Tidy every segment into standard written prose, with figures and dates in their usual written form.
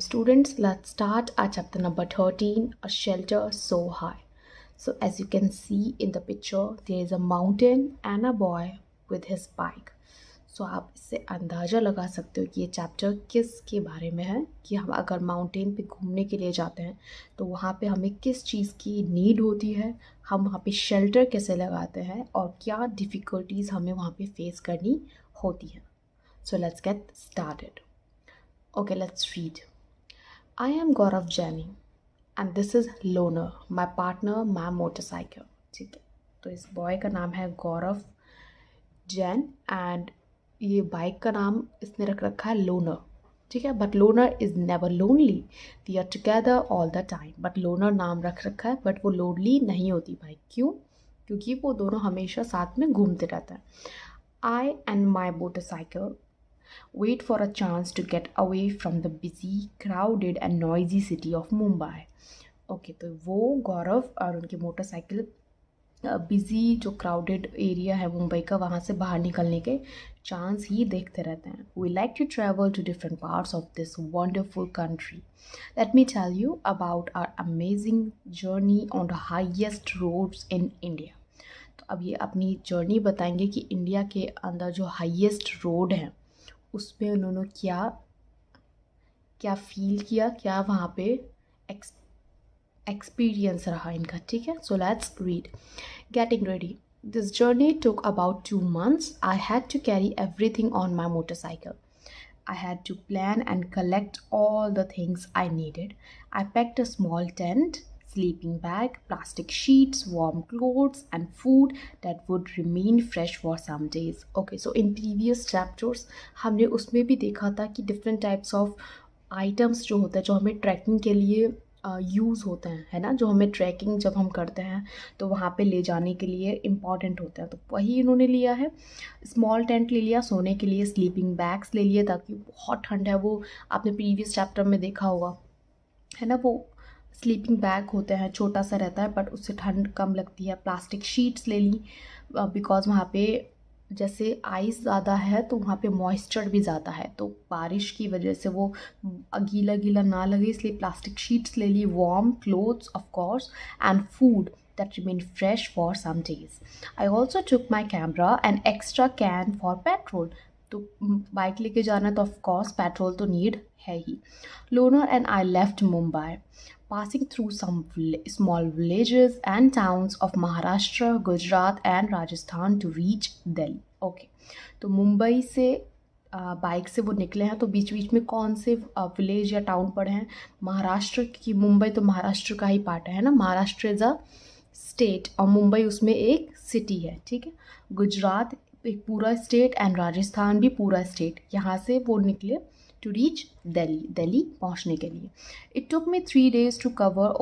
students, let's start our chapter number 13, A Shelter So High. So, as you can see in the picture, there is a mountain and a boy with his bike. सो आप इससे अंदाज़ा लगा सकते हो कि ये chapter किसके बारे में है कि हम अगर माउंटेन पे घूमने के लिए जाते हैं तो वहाँ पे हमें किस चीज़ की नीड होती है, हम वहाँ पे शेल्टर कैसे लगाते हैं और क्या डिफ़िकल्टीज़ हमें वहाँ पे फेस करनी होती है. So let's get started. Okay, let's read. I am Gaurav Jaini and this is Loner, my partner, my motorcycle. ठीक है, तो इस बॉय का नाम है गौरव जैन एंड ये बाइक का नाम इसने रख रखा है लोनर. ठीक है, but Loner is never lonely, we are together all the time. But Loner नाम रख रखा है, बट वो लोनली नहीं होती बाइक. क्यों? क्योंकि वो दोनों हमेशा साथ में घूमते रहते हैं. I and my motorcycle wait for a chance to get away from the busy, crowded and noisy city of Mumbai. Okay, तो वो गौरव और उनकी मोटरसाइकिल बिज़ी जो क्राउडेड एरिया है मुंबई का वहाँ से बाहर निकलने के चांस ही देखते रहते हैं. We like to travel to different parts of this wonderful country. Let me tell you about our amazing journey on the highest roads in India. तो अब ये अपनी जर्नी बताएंगे कि इंडिया के अंदर जो हाईएस्ट रोड हैं उसमें उन्होंने क्या क्या फील किया, क्या वहाँ पे एक्सपीरियंस रहा इनका. ठीक है, so let's read. Getting ready. This journey took about 2 months. I had to carry everything on my motorcycle. I had to plan and collect all the things I needed. I packed a small tent, sleeping bag, plastic sheets, warm clothes, and food that would remain fresh for some days. Okay, so in previous chapters हमने उसमें भी देखा था कि different types of items जो होते हैं जो हमें ट्रैकिंग के लिए यूज़ होते हैं, है ना, जो हमें ट्रैकिंग जब हम करते हैं तो वहाँ पे ले जाने के लिए इम्पॉर्टेंट होते हैं. तो वही इन्होंने लिया है. स्मॉल टेंट ले लिया सोने के लिए, स्लीपिंग बैग्स ले लिए ताकि बहुत ठंड है, वो आपने प्रीवियस चैप्टर में देखा होगा, है ना. वो स्लीपिंग बैग होते हैं, छोटा सा रहता है बट उससे ठंड कम लगती है. प्लास्टिक शीट्स ले ली बिकॉज वहाँ पे जैसे आइस ज़्यादा है तो वहाँ पे मॉइस्चर भी ज़्यादा है, तो बारिश की वजह से वो गीला गीला ना लगे इसलिए प्लास्टिक शीट्स ले ली. Warm clothes of course and food that remained fresh for some days. I also took my camera and extra can for petrol. तो बाइक लेके जाना तो ऑफ कोर्स पेट्रोल तो नीड है ही. Loner and I left Mumbai, passing through some small villages and towns of Maharashtra, Gujarat and Rajasthan to reach Delhi. Okay, तो मुंबई से bike से वो निकले हैं. तो बीच बीच में कौन से विलेज या टाउन पड़े हैं? महाराष्ट्र की. मुंबई तो महाराष्ट्र का ही पार्ट है ना. महाराष्ट्र इज़ अ स्टेट और मुंबई उसमें एक सिटी है. ठीक है, गुजरात एक पूरा स्टेट एंड राजस्थान भी पूरा स्टेट. यहाँ से वो निकले टू रीच दिल्ली, दिल्ली पहुँचने के लिए. It took me 3 days to cover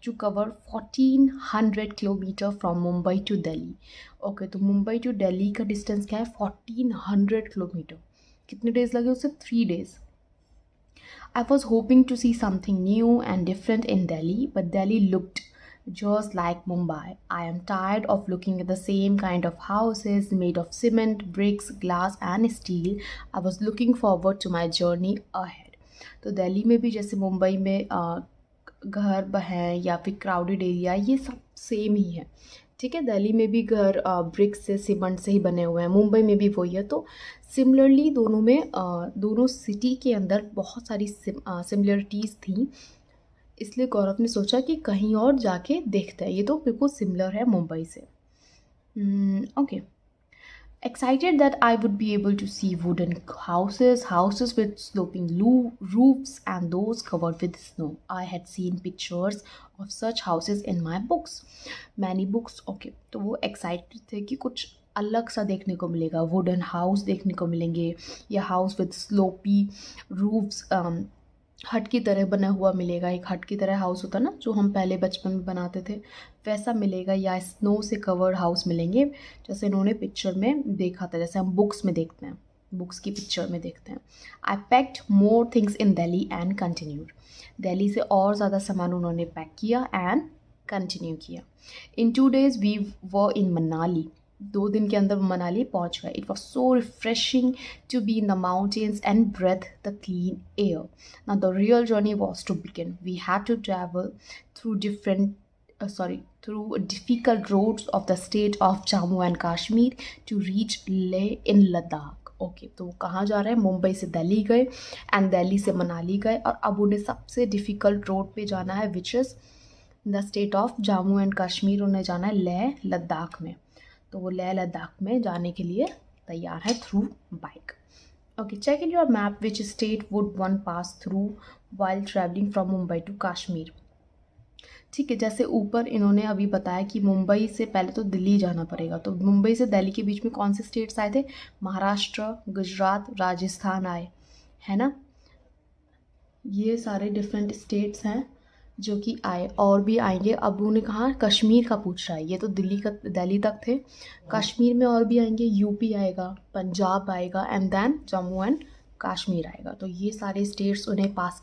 1400 kilometre from Mumbai to Delhi. Okay, तो मुंबई टू दिल्ली का डिस्टेंस क्या है? 1400 किलोमीटर. कितने डेज लगे उसे? 3 days. I was hoping to see something new and different in Delhi, but Delhi looked just like Mumbai. I am tired of looking at the same kind of houses made of cement, bricks, glass and steel. I was looking forward to my journey ahead. तो दिल्ली में भी जैसे मुंबई में घर हैं या फिर crowded area, ये सब सेम ही है. ठीक है, दिल्ली में भी घर ब्रिक्स से, सीमेंट से ही बने हुए हैं. मुंबई में भी वही है. तो सिमिलरली दोनों में दोनों सिटी के अंदर बहुत सारी सिमिलरिटीज़ थी. इसलिए गौरव ने सोचा कि कहीं और जाके देखते हैं, ये तो बिल्कुल सिमिलर है मुंबई से. Okay. Excited that I would be able to see wooden houses with sloping roofs and those covered with snow. I had seen pictures of such houses in my books. Many books. Okay, तो वो excited थे कि कुछ अलग सा देखने को मिलेगा. वुडन हाउस देखने को मिलेंगे या हाउस विद स्लोपी रूफ्स, हट की तरह बना हुआ मिलेगा. एक हट की तरह हाउस होता ना जो हम पहले बचपन में बनाते थे, वैसा मिलेगा. या स्नो से कवर्ड हाउस मिलेंगे जैसे इन्होंने पिक्चर में देखा था, जैसे हम बुक्स में देखते हैं, बुक्स की पिक्चर में देखते हैं. I packed more things in Delhi and continued. Delhi से और ज़्यादा सामान उन्होंने पैक किया एंड कंटिन्यू किया. In 2 days we were in Manali. 2 दिन के अंदर मनाली पहुंच गए. It was so refreshing to be in the mountains and breathe the clean air. Now the real journey was to begin. We had to travel through through difficult roads of the state of Jammu and Kashmir to reach Leh in Ladakh. Okay, तो वो कहाँ जा रहे हैं? मुंबई से दिल्ली गए and Delhi से मनाली गए, और अब उन्हें सबसे डिफ़िकल्ट रोड पे जाना है, विच is the state of Jammu and Kashmir. उन्हें जाना है लेह लद्दाख में. तो वो लेह लद्दाख में जाने के लिए तैयार है through bike. Okay, check in your map which state would one pass through while travelling from Mumbai to Kashmir. ठीक है, जैसे ऊपर इन्होंने अभी बताया कि मुंबई से पहले तो दिल्ली जाना पड़ेगा, तो मुंबई से दिल्ली के बीच में कौन से स्टेट्स आए थे? महाराष्ट्र, गुजरात, राजस्थान आए, है ना. ये सारे डिफरेंट स्टेट्स हैं जो कि आए, और भी आएंगे. अब उन्होंने कहा कश्मीर का पूछ रहा है, ये तो दिल्ली तक थे. कश्मीर में और भी आएंगे, यूपी आएगा, पंजाब आएगा, and then Jammu and Kashmir आएगा. तो ये सारे स्टेट्स उन्हें पास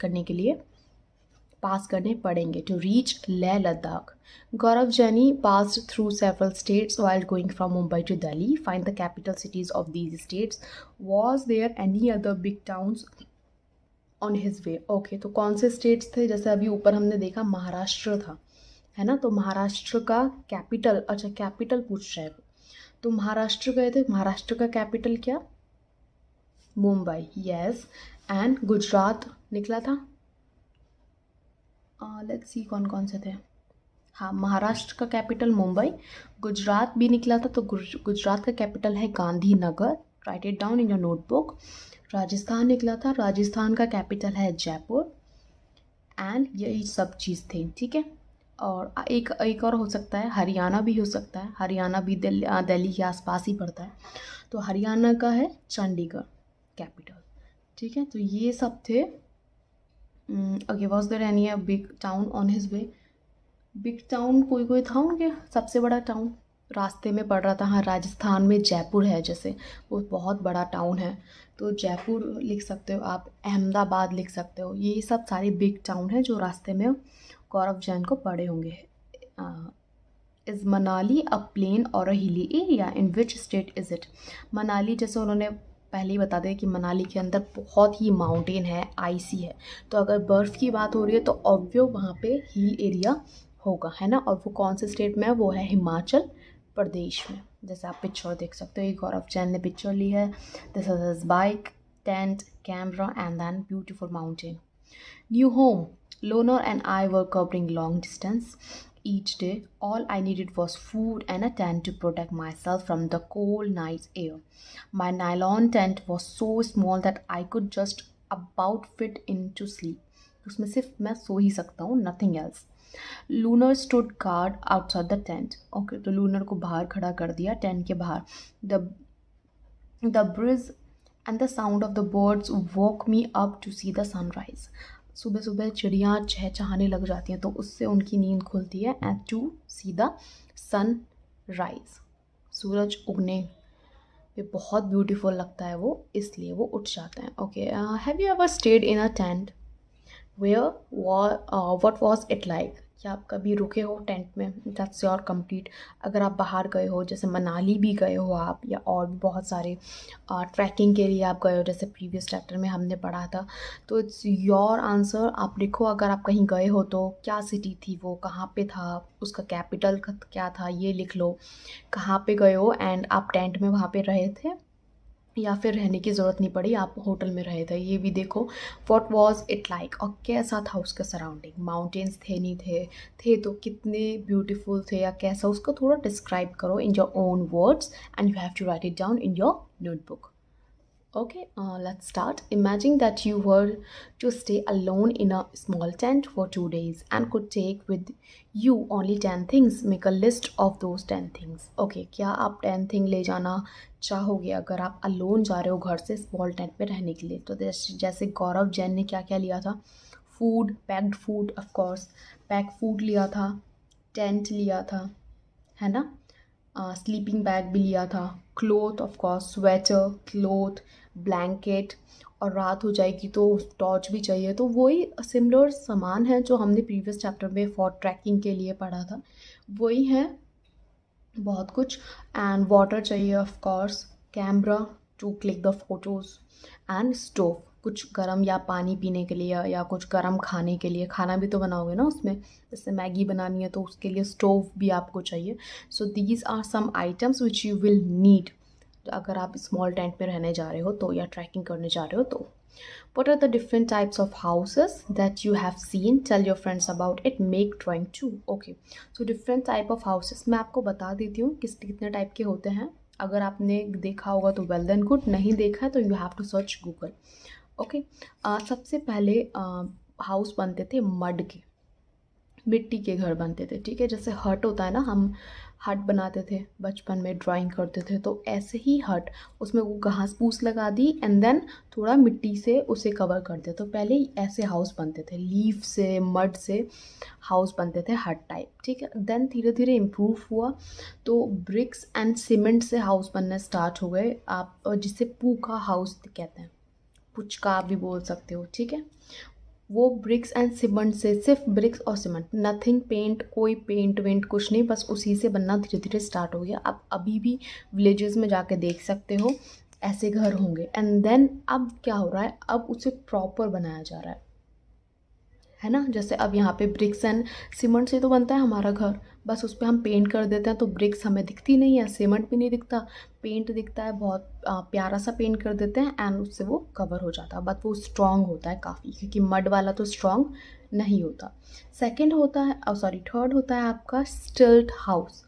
करने पड़ेंगे to reach Leh Ladakh. Gaurav Jani passed through several states while going from Mumbai to Delhi. Find the capital cities of these states. Was there any other big towns on his way? Okay, तो कौन से states थे? जैसे अभी ऊपर हमने देखा महाराष्ट्र था, है ना. तो महाराष्ट्र का कैपिटल, अच्छा कैपिटल पूछ रहा है. तो महाराष्ट्र गए थे, महाराष्ट्र का कैपिटल क्या? मुंबई. यस. एंड गुजरात निकला था. लेट्स सी कौन कौन से थे. हाँ, महाराष्ट्र का कैपिटल मुंबई. गुजरात भी निकला था, तो गुजरात का कैपिटल है Gandhinagar. Right it down in your notebook. Rajasthan निकला था, राजस्थान का कैपिटल है जयपुर. एंड यही सब चीज़ थी. ठीक है, और एक और हो सकता है, हरियाणा भी हो सकता है. हरियाणा भी दिल्ली के आसपास ही पड़ता है, तो हरियाणा का है चंडीगढ़ कैपिटल. ठीक है, तो ये सब थे. Okay, was there any a big town on his way? Big town कोई था उनके. सबसे बड़ा टाउन रास्ते में पड़ रहा था. हाँ, राजस्थान में जयपुर है, जैसे वो बहुत बड़ा टाउन है, तो जयपुर लिख सकते हो आप, अहमदाबाद लिख सकते हो. ये सब सारे बिग टाउन हैं जो रास्ते में गौरव जैन को पड़े होंगे. इज़ मनाली अ प्लेन और a hilly area? In which state is it? Manali, जैसे उन्होंने पहले ही बता दें कि मनाली के अंदर बहुत ही माउंटेन है, आइसी है, तो अगर बर्फ़ की बात हो रही है तो ऑब्वियो वहाँ पे हिल एरिया होगा, है ना. और वो कौन से स्टेट में है? वो है हिमाचल प्रदेश में. जैसे आप पिक्चर देख सकते हो, ये गौरव जैन ने पिक्चर ली है. This is his bike, tent, camera and then beautiful mountain. New home. Loner and I were covering long distance each day. All I needed was food and a tent to protect myself from the cold night air. My nylon tent was so small that I could just about fit into sleep. उसमें सिर्फ मैं सो ही सकता हूँ, nothing else. Loner stood guard outside the tent. Okay, तो Loner को बाहर खड़ा कर दिया, टेंट के बाहर. The breeze and the sound of the birds woke me up to see the sunrise. सुबह सुबह चिड़ियाँ चहचहाने लग जाती हैं, तो उससे उनकी नींद खुलती है. And to see the sunrise, सूरज उगने पे बहुत ब्यूटीफुल लगता है वो, इसलिए वो उठ जाते हैं. Okay, have you ever stayed in a tent? Where what was it like? क्या आप कभी रुके हो टेंट में? That's your complete. अगर आप बाहर गए हो, जैसे मनाली भी गए हो आप, या और भी बहुत सारे ट्रैकिंग के लिए आप गए हो, जैसे प्रीवियस चैप्टर में हमने पढ़ा था, तो इट्स योर आंसर. आप लिखो अगर आप कहीं गए हो तो क्या सिटी थी वो, कहाँ पे था, उसका कैपिटल क्या था, ये लिख लो. कहाँ पे गए हो एंड आप टेंट में वहाँ पे रहे थे, या फिर रहने की ज़रूरत नहीं पड़ी, आप होटल में रहे थे, ये भी देखो. व्हाट वाज इट लाइक, और कैसा था उसका सराउंडिंग. माउंटेन्स थे नहीं थे तो कितने ब्यूटीफुल थे, या कैसा, उसको थोड़ा डिस्क्राइब करो in your own words and you have to write it down in your notebook. Okay, let's start. Imagine that you were to stay alone in a small tent for 2 days and could take with you only 10 things. Make a list of those 10 things. Okay, क्या आप 10 thing ले जाना चाहोगे अगर आप alone जा रहे हो घर से स्मॉल टेंट में रहने के लिए? तो जैसे गौरव जैन ने क्या क्या लिया था? Food, packed food, of course pack food लिया था, टेंट लिया था, है ना. स्लीपिंग बैग भी लिया था, cloth of course, sweater, cloth, blanket, और रात हो जाएगी तो टॉर्च भी चाहिए. तो वही सिमिलर सामान है जो हमने प्रीवियस चैप्टर में फॉर ट्रैकिंग के लिए पढ़ा था, वही है बहुत कुछ। एंड वाटर चाहिए of course, camera to click the photos, and stove कुछ गर्म या पानी पीने के लिए या कुछ गर्म खाने के लिए, खाना भी तो बनाओगे ना उसमें, जैसे मैगी बनानी है तो उसके लिए स्टोव भी आपको चाहिए। So these are some items which you will need अगर आप स्मॉल टेंट में रहने जा रहे हो तो, या ट्रैकिंग करने जा रहे हो तो। What are the different types of houses that you have seen? Tell your friends about it. Make drawing too. Okay. So different type of houses. मैं आपको बता देती हूँ कितने टाइप के होते हैं। अगर आपने देखा होगा तो वेल देन गुड, नहीं देखा है तो you have to search Google. Okay. सबसे पहले हाउस बनते थे मड के, मिट्टी के घर बनते थे, ठीक है। जैसे हट होता है ना, हम हट बनाते थे बचपन में, ड्राइंग करते थे, तो ऐसे ही हट, उसमें वो घास फूस लगा दी एंड देन थोड़ा मिट्टी से उसे कवर कर दिया। तो पहले ऐसे हाउस बनते थे, लीफ से, मड से हाउस बनते थे हट टाइप, ठीक है। देन धीरे धीरे इम्प्रूव हुआ तो ब्रिक्स एंड सीमेंट से हाउस बनने स्टार्ट हो गए, आप जिसे पूका हाउस कहते हैं, पुचका आप भी बोल सकते हो, ठीक है। वो ब्रिक्स एंड सीमेंट से, सिर्फ ब्रिक्स और सीमेंट, नथिंग पेंट, कोई पेंट वेंट कुछ नहीं, बस उसी से बनना धीरे धीरे स्टार्ट हो गया। आप अभी भी विलेजेस में जाके देख सकते हो ऐसे घर होंगे। एंड देन अब क्या हो रहा है, अब उसे प्रॉपर बनाया जा रहा है ना। जैसे अब यहाँ पे ब्रिक्स एंड सीमेंट से तो बनता है हमारा घर, बस उस पर हम पेंट कर देते हैं तो ब्रिक्स हमें दिखती नहीं है, सीमेंट भी नहीं दिखता, पेंट दिखता है, बहुत प्यारा सा पेंट कर देते हैं एंड उससे वो कवर हो जाता है। बट वो स्ट्रॉन्ग होता है काफ़ी, क्योंकि मड वाला तो स्ट्रॉन्ग नहीं होता। सेकेंड होता है, सॉरी थर्ड होता है आपका स्टिल्ट हाउस।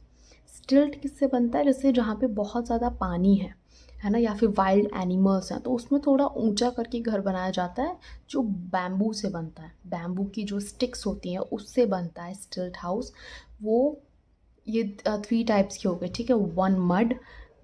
स्टिल्ट किससे बनता है, जैसे जहाँ पे बहुत ज़्यादा पानी है ना, या फिर वाइल्ड एनिमल्स हैं, तो उसमें थोड़ा ऊंचा करके घर बनाया जाता है, जो बैम्बू से बनता है, बैम्बू की जो स्टिक्स होती हैं उससे बनता है स्टिल्ट हाउस। वो ये 3 टाइप्स के हो गए, ठीक है। वन मड,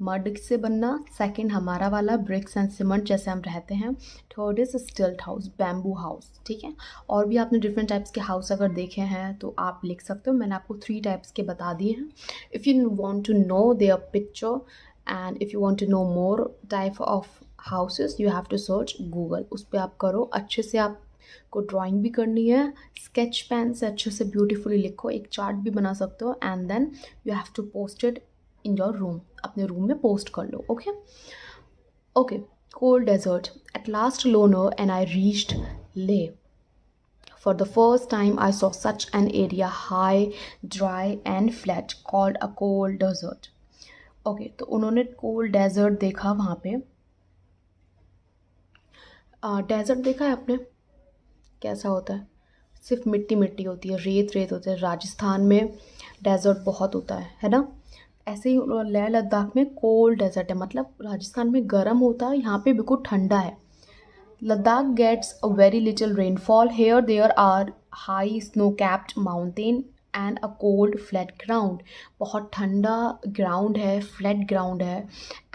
मड से बनना, सेकंड हमारा वाला ब्रिक्स एंड सीमेंट जैसे हम रहते हैं, थर्ड इज स्टिल्ट हाउस, बैम्बू हाउस, ठीक है। और भी आपने डिफरेंट टाइप्स के हाउस अगर देखे हैं तो आप लिख सकते हो, मैंने आपको 3 टाइप्स के बता दिए हैं। If you want to know their picture and if you want to know more type of houses, you have to search Google, उस पर आप करो अच्छे से। आप को ड्राइंग भी करनी है, स्केच पेन से अच्छे से ब्यूटीफुली लिखो, एक चार्ट भी बना सकते हो and then you have to post it in your room, अपने रूम में पोस्ट कर लो। Okay okay. Cold desert, at last Loner and I reached Leh. For the first time, I saw such an area, high, dry, and flat, called a cold desert. Okay तो उन्होंने cold desert देखा वहाँ पे। Desert देखा है आपने, कैसा होता है, सिर्फ मिट्टी मिट्टी होती है, रेत रेत होता है। राजस्थान में डेजर्ट बहुत होता है ना। ऐसे ही लेह लद्दाख में कोल्ड डेजर्ट है, मतलब राजस्थान में गर्म होता है, यहाँ पे बिल्कुल ठंडा है। Ladakh gets a very little rainfall, here there are high snow capped mountain and a cold flat ground. बहुत ठंडा ग्राउंड है, फ्लैट ग्राउंड है,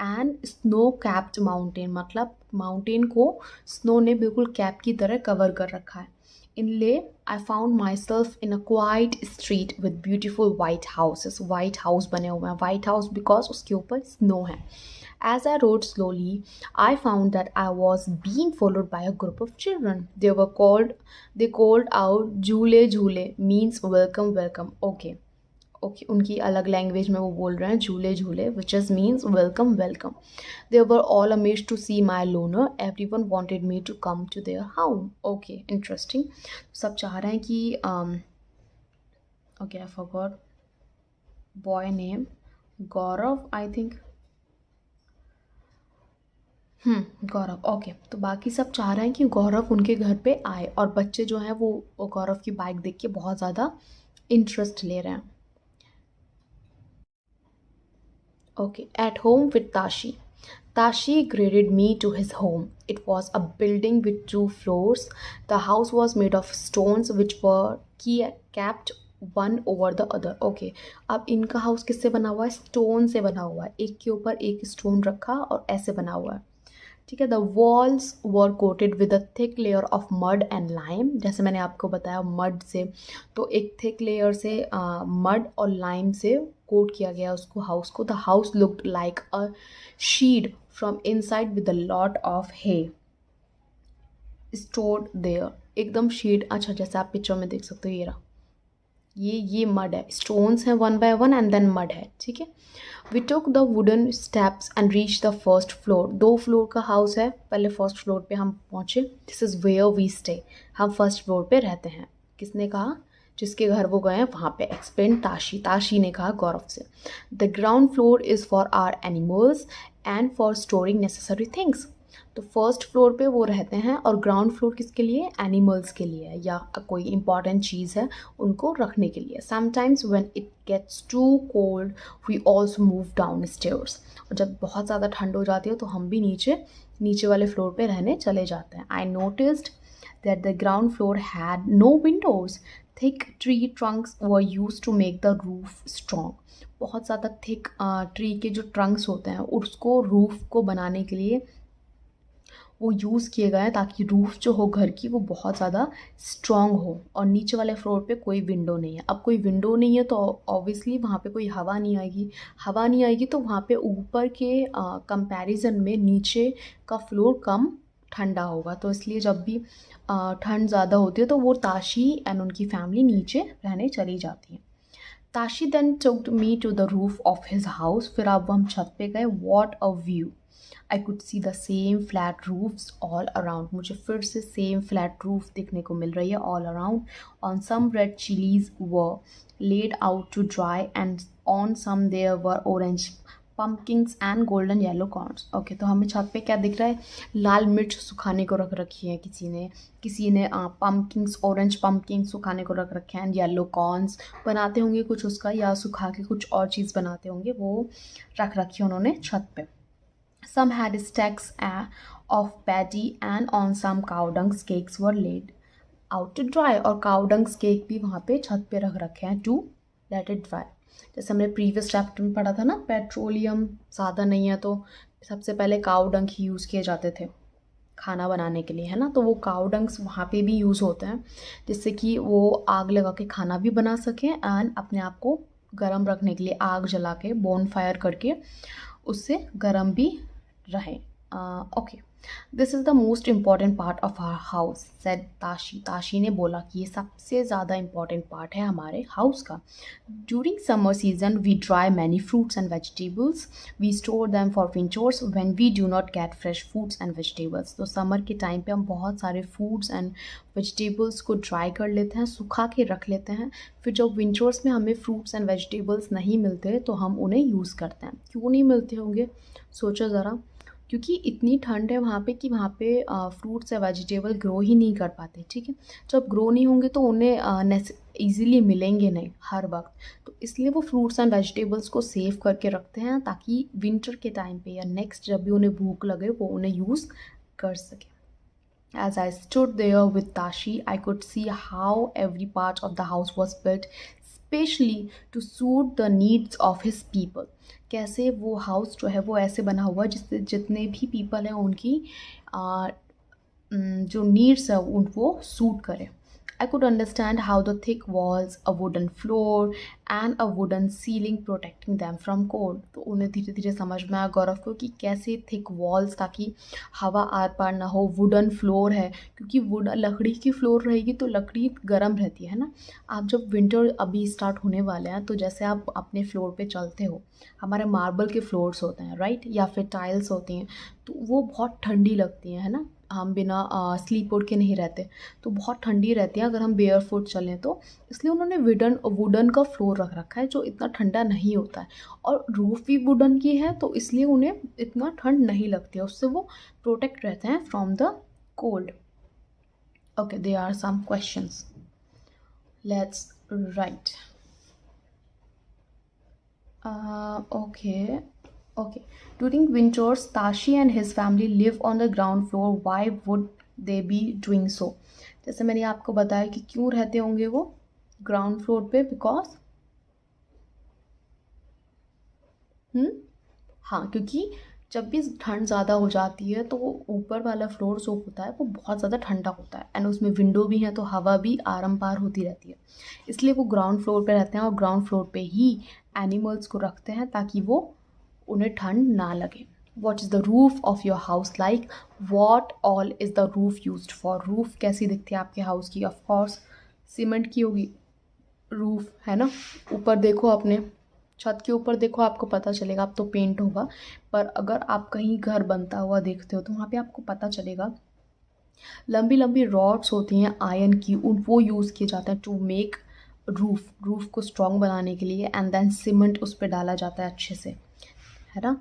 एंड स्नो कैप्ड माउंटेन, मतलब माउंटेन को स्नो ने बिल्कुल कैप की तरह कवर कर रखा है। In Leh, I found myself in a quiet street with beautiful white houses. White house बने हुए हैं, white house because उसके ऊपर snow है। As I rode slowly, I found that I was being followed by a group of children. They called out "Jhule Jhule" means welcome welcome. Okay. Okay उनकी अलग language में वो बोल रहे हैं julley julley, which is means welcome welcome. They were all amazed to see my loner, everyone wanted me to come to their house. Okay interesting. सब चाह रहे हैं कि okay I forgot boy name, Gaurav I think, Gaurav. Okay तो बाकी सब चाह रहे हैं कि गौरव उनके घर पे आए, और बच्चे जो हैं वो गौरव की बाइक देख के बहुत ज़्यादा इंटरेस्ट ले रहे हैं। Okay, at home with Tashi. Tashi graded me to his home. It was a building with 2 floors. The house was made of stones which were capped one over the other. Okay अब इनका house किससे बना हुआ है, stone से बना हुआ है, एक के ऊपर एक स्टोन रखा और ऐसे बना हुआ है, ठीक है। The walls were coated with a thick layer of mud and lime, जैसे मैंने आपको बताया मड से, तो एक थिक लेयर से मड और लाइम से कोट किया गया उसको, हाउस को। The house looked like a shed from inside with a lot of hay stored there. एकदम शीड, अच्छा जैसे आप पिक्चर में देख सकते हो, ये रहा, ये मड है, स्टोन्स हैं one by one and then mud है, ठीक है। We took the wooden steps and reach the first floor. 2 floor का हाउस है, पहले फर्स्ट फ्लोर पे हम पहुँचे। This is where we stay, हम फर्स्ट फ्लोर पे रहते हैं। किसने कहा? जिसके घर वो गए हैं वहाँ पे। एक्सप्लेन ताशी, ताशी ने कहा गौरव से। The ground floor is for our animals and for storing necessary things. तो फर्स्ट फ्लोर पे वो रहते हैं और ग्राउंड फ्लोर किसके लिए? एनिमल्स के लिए है, या कोई इंपॉर्टेंट चीज़ है उनको रखने के लिए। Sometimes when it gets too cold we also move downstairs. और जब बहुत ज़्यादा ठंड हो जाती है तो हम भी नीचे वाले फ्लोर पे रहने चले जाते हैं। I noticed that the ground floor had no windows. Thick tree trunks were use to make the roof strong. बहुत ज़्यादा थिक ट्री के जो ट्रंक्स होते हैं उसको रूफ को बनाने के लिए वो यूज़ किए गए हैं, ताकि रूफ़ जो हो घर की वो बहुत ज़्यादा स्ट्रॉन्ग हो। और नीचे वाले फ्लोर पे कोई विंडो नहीं है। अब कोई विंडो नहीं है तो ऑब्वियसली वहाँ पे कोई हवा नहीं आएगी। हवा नहीं आएगी तो वहाँ पे ऊपर के कंपैरिजन में नीचे का फ्लोर कम ठंडा होगा। तो इसलिए जब भी ठंड ज़्यादा होती है तो वो ताशी एंड उनकी फैमिली नीचे रहने चली जाती है। Tashi then took me to the roof of his house. फिर अब हम छत पे गए। What a view! I could see the same flat roofs all around. मुझे फिर से सेम फ्लैट रूफ देखने को मिल रही है all around. On some red chillies were laid out to dry and on some there were orange pumpkins and golden yellow corns. Okay, तो हमें छत पे क्या दिख रहा है? लाल मिर्च सुखाने को रख रखी है किसी ने पम्पकिंस, ऑरेंज पम्पकिंस सुखाने को रख रखे हैं एंड येलो कॉर्न्स बनाते होंगे कुछ उसका, या सुखा के कुछ और चीज़ बनाते होंगे, वो रख रखी है उन्होंने छत पे। Some had stacks of paddy and on some cow dung cakes were laid out to dry। और cow dung cake भी वहाँ पे छत पे रख रखे हैं to let it dry। जैसे हमने प्रीवियस चैप्टर में पढ़ा था ना, पेट्रोलियम ज़्यादा नहीं है तो सबसे पहले काउ डंग ही यूज़ किए जाते थे खाना बनाने के लिए, है ना। तो वो काउ डंग्स वहाँ पे भी यूज़ होते हैं जिससे कि वो आग लगा के खाना भी बना सकें एंड अपने आप को गर्म रखने के लिए आग जला के बोन फायर करके उससे गर्म भी रहे। Okay, this is the most important part of our house said Tashi. Tashi ने बोला कि ये सबसे ज़्यादा इम्पॉर्टेंट पार्ट है हमारे हाउस का। During summer season we dry many fruits and vegetables. We store them for winters when we do not get fresh fruits and vegetables. तो समर के टाइम पे हम बहुत सारे फूड्स एंड वेजिटेबल्स को ड्राई कर लेते हैं, सुखा के रख लेते हैं। फिर जब विंटर्स में हमें फ्रूट्स एंड वेजिटेबल्स नहीं मिलते तो हम उन्हें यूज़ करते हैं। क्यों नहीं मिलते होंगे? सोचो ज़रा। क्योंकि इतनी ठंड है वहाँ पे कि वहाँ पे फ्रूट्स या वेजिटेबल ग्रो ही नहीं कर पाते, ठीक है। जब ग्रो नहीं होंगे तो उन्हें ईज़िली मिलेंगे नहीं हर वक्त। तो इसलिए वो फ्रूट्स एंड वेजिटेबल्स को सेव करके रखते हैं ताकि विंटर के टाइम पे या नेक्स्ट जब भी उन्हें भूख लगे वो उन्हें यूज़ कर सके। As I stood there with Tashi, I could see how every part of the house was built specially to suit the needs of his people। कैसे वो हाउस जो है वो ऐसे बना हुआ जिससे जितने भी पीपल हैं उनकी आ, जो नीड्स है उनको सूट करे। I could understand how the thick walls, a wooden floor and a wooden ceiling protecting them from cold। तो उन्हें धीरे धीरे समझ में आया गौरव को कि कैसे थिक वॉल्स ताकि हवा आर पार ना हो। वुडन फ्लोर है क्योंकि वुड लकड़ी की फ्लोर रहेगी तो लकड़ी गर्म रहती है ना। आप जब विंटर अभी स्टार्ट होने वाले हैं तो जैसे आप अपने फ्लोर पे चलते हो, हमारे मार्बल के फ्लोर्स होते हैं राइट, या फिर टाइल्स होती हैं, तो वो बहुत ठंडी लगती हैं, है ना। हम बिना स्लीप ओढ़ के नहीं रहते तो बहुत ठंडी रहती है अगर हम बेयर फुट चलें तो। इसलिए उन्होंने वुडन का फ्लोर रख रखा है जो इतना ठंडा नहीं होता है। और रूफ भी वुडन की है तो इसलिए उन्हें इतना ठंड नहीं लगती है, उससे वो प्रोटेक्ट रहते हैं from the cold. Okay, there are some questions, let's write. Okay. During winters, Tashi and his family live on the ground floor. Why would they be doing so? जैसे मैंने आपको बताया कि क्यों रहते होंगे वो ग्राउंड फ्लोर पे, बिकॉज हाँ, क्योंकि जब भी ठंड ज़्यादा हो जाती है तो वो ऊपर वाला फ्लोर जो होता है वो बहुत ज़्यादा ठंडा होता है एंड उसमें विंडो भी है तो हवा भी आरम पार होती रहती है। इसलिए वो ग्राउंड फ्लोर पे रहते हैं और ग्राउंड फ्लोर पे ही एनिमल्स को रखते हैं ताकि वो उन्हें ठंड ना लगे। What is the roof of your house like? What all is the roof used for? Roof कैसी दिखती है आपके हाउस की? ऑफकोर्स सीमेंट की होगी, रूफ है ना, ऊपर देखो अपने छत के ऊपर देखो, आपको पता चलेगा। अब तो पेंट होगा, पर अगर आप कहीं घर बनता हुआ देखते हो तो वहाँ पे आपको पता चलेगा लंबी लंबी रॉड्स होती हैं आयरन की, उन वो यूज़ किए जाते हैं टू मेक रूफ को स्ट्रॉन्ग बनाने के लिए, एंड देन सीमेंट उस पर डाला जाता है अच्छे से, है ना।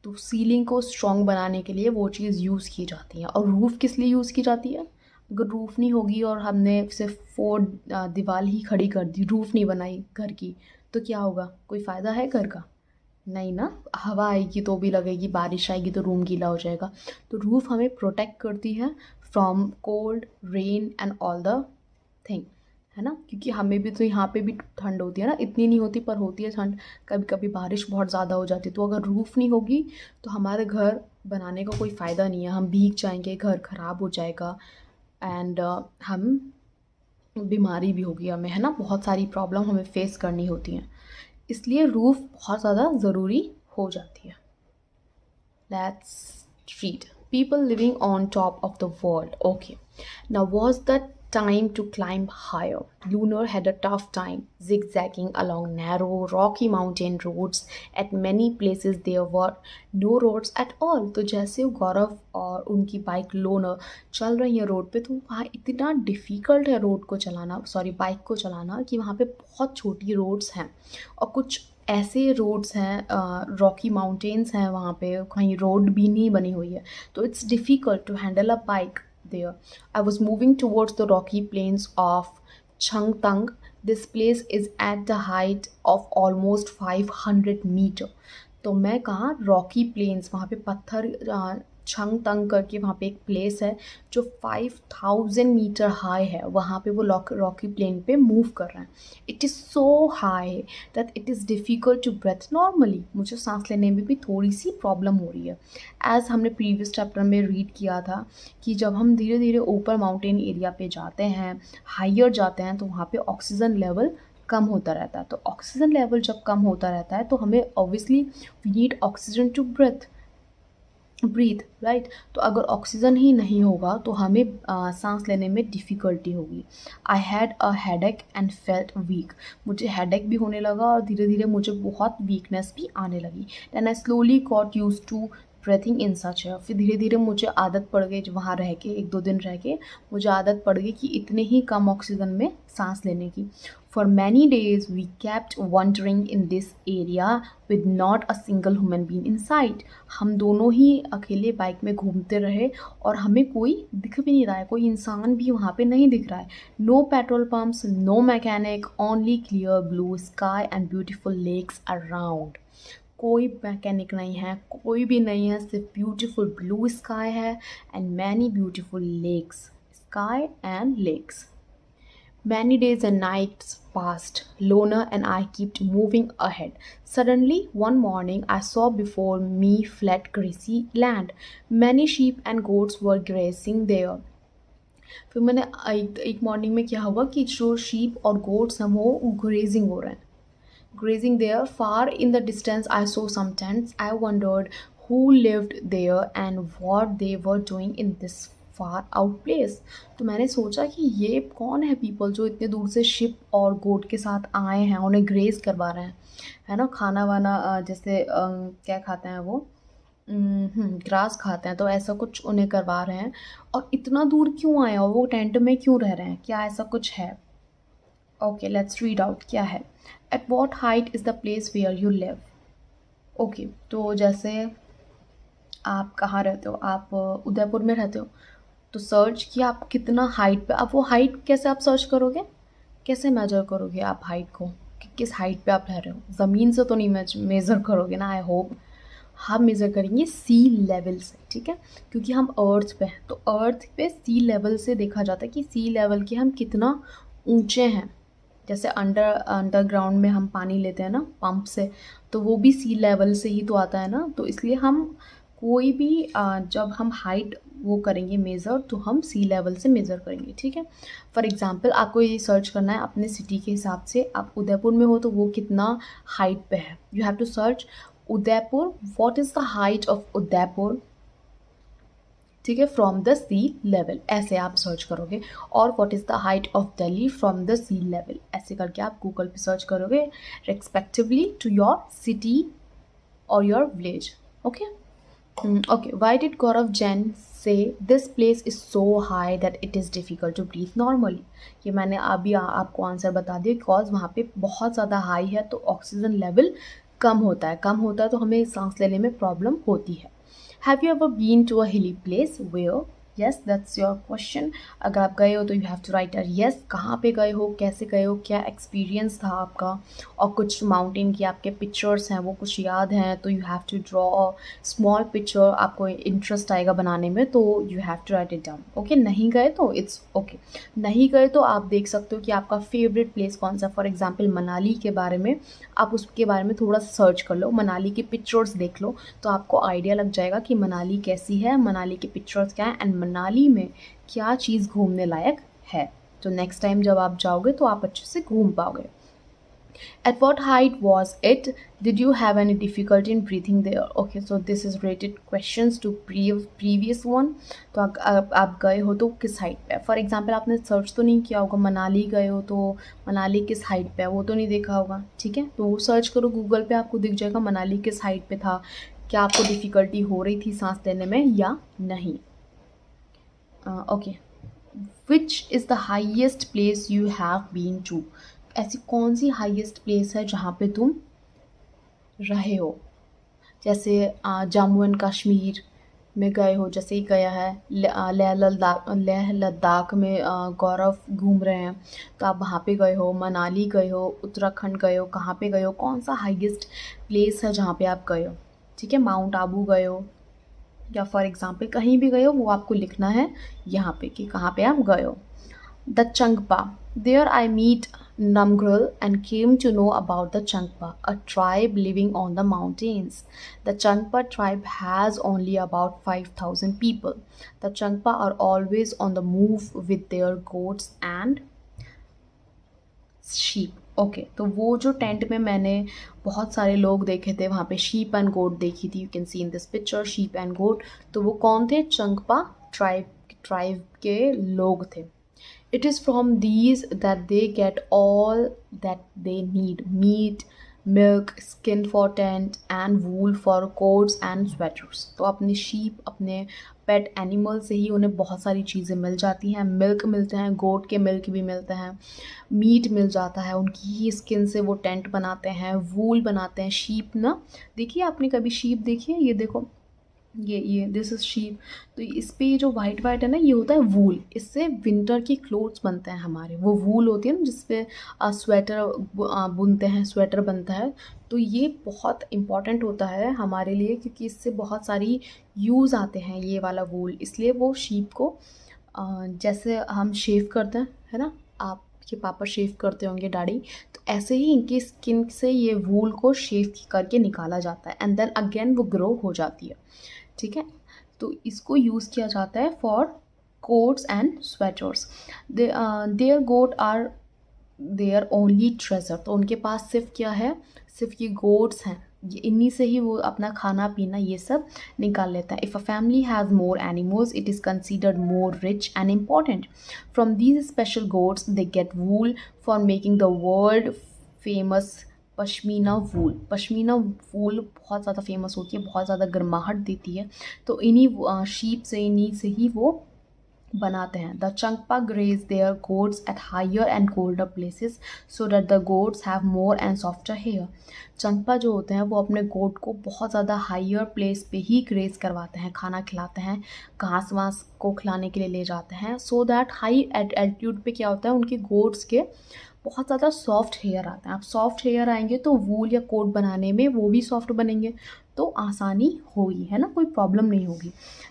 तो सीलिंग को स्ट्रॉन्ग बनाने के लिए वो चीज़ यूज़ की जाती है। और रूफ़ किस लिए यूज़ की जाती है? अगर रूफ़ नहीं होगी और हमने सिर्फ फोर दीवार ही खड़ी कर दी, रूफ़ नहीं बनाई घर की, तो क्या होगा? कोई फ़ायदा है घर का? नहीं ना। हवा आएगी तो भी लगेगी, बारिश आएगी तो रूम गीला हो जाएगा। तो रूफ़ हमें प्रोटेक्ट करती है from cold, rain and all the thing, है ना। क्योंकि हमें भी तो यहाँ पे भी ठंड होती है ना, इतनी नहीं होती पर होती है ठंड। कभी कभी बारिश बहुत ज़्यादा हो जाती है, तो अगर रूफ़ नहीं होगी तो हमारे घर बनाने का कोई फ़ायदा नहीं है। हम भीग जाएंगे, घर ख़राब हो जाएगा, एंड हम बीमारी भी होगी हमें, है ना। बहुत सारी प्रॉब्लम हमें फेस करनी होती हैं, इसलिए रूफ़ बहुत ज़्यादा ज़रूरी हो जाती है। Let's read. People living on top of the world. Okay. Now was the time to climb higher. Lunar had a tough time, zigzagging along narrow, rocky mountain roads. At many places there were no roads at all. तो जैसे वो गौरव और उनकी bike loner चल रही है road पे, तो वहाँ इतना डिफ़िकल्ट है रोड को चलाना, सॉरी बाइक को चलाना, कि वहाँ पे बहुत छोटी रोड्स हैं और कुछ ऐसे रोड्स हैं, रॉकी माउंटेन्स हैं वहाँ पे, कहीं रोड भी नहीं बनी हुई है, तो it's difficult to handle a bike there. I was moving towards the rocky plains of Changthang. This place is at the height of almost 500 metre. तो मैं कहाँ, रॉकी प्लेन्स, वहाँ पे पत्थर, छंगतंग करके वहाँ पे एक प्लेस है जो 5000 मीटर हाई है, वहाँ पे वो रॉकी प्लेन पे मूव कर रहा है। It is so high that it is difficult to breathe normally. मुझे सांस लेने में भी थोड़ी सी प्रॉब्लम हो रही है। एज़ हमने प्रीवियस चैप्टर में रीड किया था कि जब हम धीरे धीरे ऊपर माउंटेन एरिया पे जाते हैं, हाइयर जाते हैं, तो वहाँ पे ऑक्सीजन लेवल कम होता रहता है। तो ऑक्सीजन लेवल जब कम होता रहता है तो हमें obviously we need oxygen to breathe, right. तो अगर ऑक्सीजन ही नहीं होगा तो हमें सांस लेने में डिफ़िकल्टी होगी। I had a headache and felt weak. मुझे हेडेक भी होने लगा और धीरे धीरे मुझे बहुत वीकनेस भी आने लगी। Then I slowly got used to breathing in such है। फिर धीरे धीरे मुझे आदत पड़ गई, वहाँ रह के 1-2 दिन रह के मुझे आदत पड़ गई कि इतने ही कम ऑक्सीजन में सांस लेने की। For many days we kept wandering in this area with not a single human being in sight. हम दोनों ही अकेले बाइक में घूमते रहे और हमें कोई दिख भी नहीं रहा है, कोई इंसान भी वहाँ पे नहीं दिख रहा है। No petrol pumps, no mechanic, only clear blue sky and beautiful lakes around. कोई मैकेनिक नहीं है, कोई भी नहीं है, सिर्फ ब्यूटीफुल ब्लू स्काई है and many beautiful lakes, sky and lakes. Many days and nights passed. Lona and I kept moving ahead. Suddenly, one morning, I saw before me flat, grassy land. Many sheep and goats were grazing there. फिर मैंने एक morning में क्या हुआ कि जो sheep और goats हैं वो ग्रेजिंग हो रहे हैं, grazing there. Far in the distance, I saw some tents. I wondered who lived there and what they were doing in this far out place. तो मैंने सोचा कि ये कौन है पीपल जो इतने दूर से शिप और गोट के साथ आए हैं, उन्हें ग्रेज करवा रहे हैं, है ना। खाना वाना जैसे क्या खाते हैं वो, ग्रास खाते हैं, तो ऐसा कुछ उन्हें करवा रहे हैं। और इतना दूर क्यों आए हैं और वो टेंट में क्यों रह रहे हैं, क्या ऐसा कुछ है? ओके, लेट्स रीड आउट क्या है। At what height is the place where you live. Okay, तो जैसे आप कहाँ रहते हो, आप उदयपुर में रहते हो, तो सर्च किया आप कितना हाइट पे। अब वो हाइट कैसे आप सर्च करोगे, कैसे मेजर करोगे आप हाइट को कि किस हाइट पे आप रह रहे हो? ज़मीन से तो नहीं मेज़र करोगे ना, आई होप। हम मेज़र करेंगे सी लेवल से, ठीक है, क्योंकि हम अर्थ पे हैं। तो अर्थ पे सी लेवल से देखा जाता है कि सी लेवल के हम कितना ऊंचे हैं। जैसे अंडरग्राउंड में हम पानी लेते हैं ना पंप से, तो वो भी सी लेवल से ही तो आता है ना। तो इसलिए हम कोई भी जब हम हाइट वो करेंगे मेज़र, तो हम सी लेवल से मेज़र करेंगे, ठीक है। फॉर एग्जांपल आपको ये सर्च करना है अपने सिटी के हिसाब से। आप उदयपुर में हो तो वो कितना हाइट पे है, you have to search Udaipur, what is the height of Udaipur ठीक है, फ्रॉम द सी लेवल, ऐसे आप सर्च करोगे। और what is the height of Delhi from the sea level, ऐसे करके आप गूगल पे सर्च करोगे रेस्पेक्टिवली टू योर सिटी और your village. Okay okay, why did Gaurav Jain say this place is so high that it is difficult to breathe normally? ये मैंने अभी आपको आंसर बता दिया, बिकॉज वहाँ पे बहुत ज़्यादा हाई है तो ऑक्सीजन लेवल कम होता है तो हमें सांस लेने में प्रॉब्लम होती है। Have you ever been to a hilly place where, yes that's your question. अगर आप गए हो तो you have to write uh yes, कहाँ पे गए हो, कैसे गए हो, क्या एक्सपीरियंस था आपका, और कुछ माउंटेन की आपके पिक्चर्स हैं वो कुछ याद हैं तो you have to draw a small picture, आपको इंटरेस्ट आएगा बनाने में तो you have to write it down. Okay, नहीं गए तो इट्स ओके, नहीं गए तो आप देख सकते हो कि आपका फेवरेट प्लेस कौन सा। फॉर एग्जाम्पल मनाली के बारे में, आप उसके बारे में थोड़ा सा सर्च कर लो, मनाली की पिक्चर्स देख लो तो आपको आइडिया लग जाएगा कि मनाली कैसी है, मनाली की पिक्चर्स क्या है एंड मनाली में क्या चीज़ घूमने लायक है। तो नेक्स्ट टाइम जब आप जाओगे तो आप अच्छे से घूम पाओगे। At what height was it? Did you have any difficulty in breathing there? Okay, so this is related questions to previous one. तो आप गए हो तो किस हाइट पे? फॉर एग्जाम्पल आपने सर्च तो नहीं किया होगा, मनाली गए हो तो मनाली किस हाइट पे है वो तो नहीं देखा होगा, ठीक है, तो सर्च करो गूगल पे, आपको दिख जाएगा मनाली किस हाइट पे था, क्या आपको डिफ़िकल्टी हो रही थी सांस लेने में या नहीं। Okay, which is the highest place you have been to? ऐसी कौन सी हाईएस्ट प्लेस है जहाँ पे तुम रहे हो? जैसे जम्मू एंड कश्मीर में गए हो, जैसे ही गया है लेह लद्दाख में गौरव घूम रहे हैं तो आप वहाँ पे गए हो, मनाली गए हो, उत्तराखंड गए हो, कहाँ पे गए हो, कौन सा हाईएस्ट प्लेस है जहाँ पे आप गए हो, ठीक है, माउंट आबू गए हो या फॉर एग्जांपल कहीं भी गए हो वो आपको लिखना है यहाँ पे कि कहाँ पे आप गए हो। The Changpa. There I meet Namgyal and came to know about the Changpa, a tribe living on the mountains. The Changpa tribe has only about 5,000 people. The Changpa are always on the move with their goats and sheep. Okay तो वो जो tent में मैंने बहुत सारे लोग देखे थे वहाँ पे शीप एंड गोट देखी थी, you can see in this picture sheep and goat, तो वो कौन थे? चंगपा ट्राइब के लोग थे। It is from these that they get all that they need: meat, milk, skin for tent, and wool for coats and sweaters. तो अपने sheep, अपने पेट एनिमल से ही उन्हें बहुत सारी चीज़ें मिल जाती हैं। मिल्क मिलते हैं, गोट के मिल्क भी मिलते हैं, मीट मिल जाता है, उनकी ही स्किन से वो टेंट बनाते हैं, वूल बनाते हैं। शीप ना, देखिए आपने कभी शीप देखी है? ये देखो, ये दिस इज शीप, तो इस पे ये जो वाइट वाइट है ना ये होता है वूल, इससे विंटर की क्लोथ्स बनते हैं हमारे, वो वूल होती है ना जिसपे स्वेटर बुनते हैं, स्वेटर बनता है। तो ये बहुत इम्पॉर्टेंट होता है हमारे लिए क्योंकि इससे बहुत सारी यूज़ आते हैं ये वाला वूल, इसलिए वो शीप को जैसे हम शेव करते हैं, है ना, आपके पापा शेव करते होंगे दाढ़ी, तो ऐसे ही इनकी स्किन से ये वूल को शेव करके निकाला जाता है एंड देन अगेन वो ग्रो हो जाती है, ठीक है। तो इसको यूज़ किया जाता है for coats and sweaters. Their goat are their only treasure, तो उनके पास सिर्फ क्या है, सिर्फ ये गोट्स हैं, ये इन्हीं से ही वो अपना खाना पीना ये सब निकाल लेता है। If a family has more animals it is considered more rich and important. From these special goats they get wool for making the world famous pashmina wool. Pashmina wool बहुत ज़्यादा फेमस होती है, बहुत ज़्यादा गर्माहट देती है, तो इन्हीं शीप से, इन्हीं से ही वो बनाते हैं। The Changpa graze their goats at higher and colder places so that the goats have more and softer hair. Changpa जो होते हैं वो अपने गोट को बहुत ज़्यादा हायर प्लेस पे ही ग्रेज करवाते हैं, खाना खिलाते हैं, घास वास को खिलाने के लिए ले जाते हैं, सो दैट हाई एल्टीट्यूड पे क्या होता है उनके गोट्स के बहुत ज़्यादा सॉफ्ट हेयर आते हैं। आप सॉफ्ट हेयर आएंगे तो वूल या कोट बनाने में वो भी सॉफ्ट बनेंगे, तो आसानी होगी, है ना, कोई प्रॉब्लम नहीं होगी।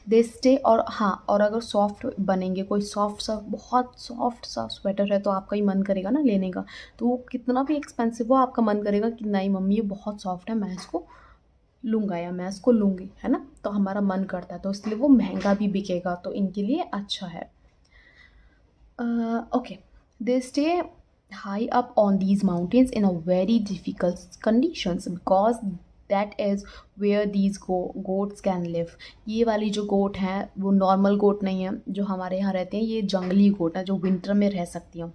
दे स्टे, और हाँ, और अगर सॉफ्ट बनेंगे, कोई सॉफ्ट सा, बहुत सॉफ्ट सा स्वेटर है तो आपका ही मन करेगा ना लेने का, तो वो कितना भी एक्सपेंसिव हो आपका मन करेगा कि नहीं मम्मी ये बहुत सॉफ्ट है, मैं इसको लूँगा या मैं इसको लूँगी, है ना, तो हमारा मन करता है, तो इसलिए वो महंगा भी बिकेगा, तो इनके लिए अच्छा है। Okay, they stay high up on these mountains in a very difficult conditions because that is where these goats can live. ये वाली जो गोट हैं वो नॉर्मल गोट नहीं है जो हमारे यहाँ रहते हैं, ये जंगली गोट है जो विंटर में रह सकती हैं।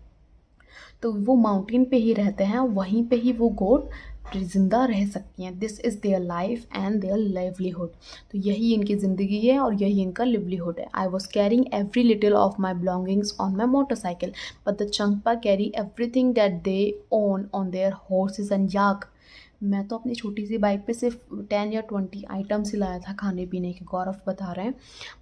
तो वो माउंटेन पे ही रहते हैं, वहीं पे ही वो गोट जिंदा रह सकती हैं। This is their life and their livelihood. तो यही इनकी ज़िंदगी है और यही इनका लिवलीहुड है। I was carrying every little of my belongings on my motorcycle but the Changpa carry everything that they own on their horses and yak. मैं तो अपनी छोटी सी बाइक पे सिर्फ 10 या 20 आइटम्स ही लाया था खाने पीने के, गौरव बता रहे हैं।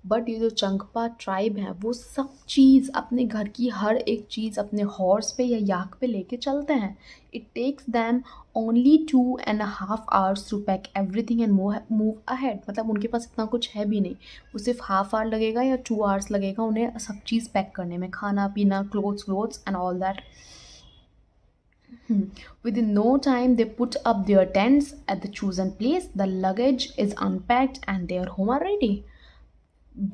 बट ये जो चंगपा ट्राइब है वो सब चीज़, अपने घर की हर एक चीज़ अपने हॉर्स पे या याक पे लेके चलते हैं। It takes them only 2.5 hours to pack everything and move ahead. मतलब उनके पास इतना कुछ है भी नहीं, वो सिर्फ हाफ आवर लगेगा या 2 hours लगेगा उन्हें सब चीज़ पैक करने में, खाना पीना, clothes and all that. Within no time, they put up their tents at the chosen place. The luggage is unpacked and they are home already.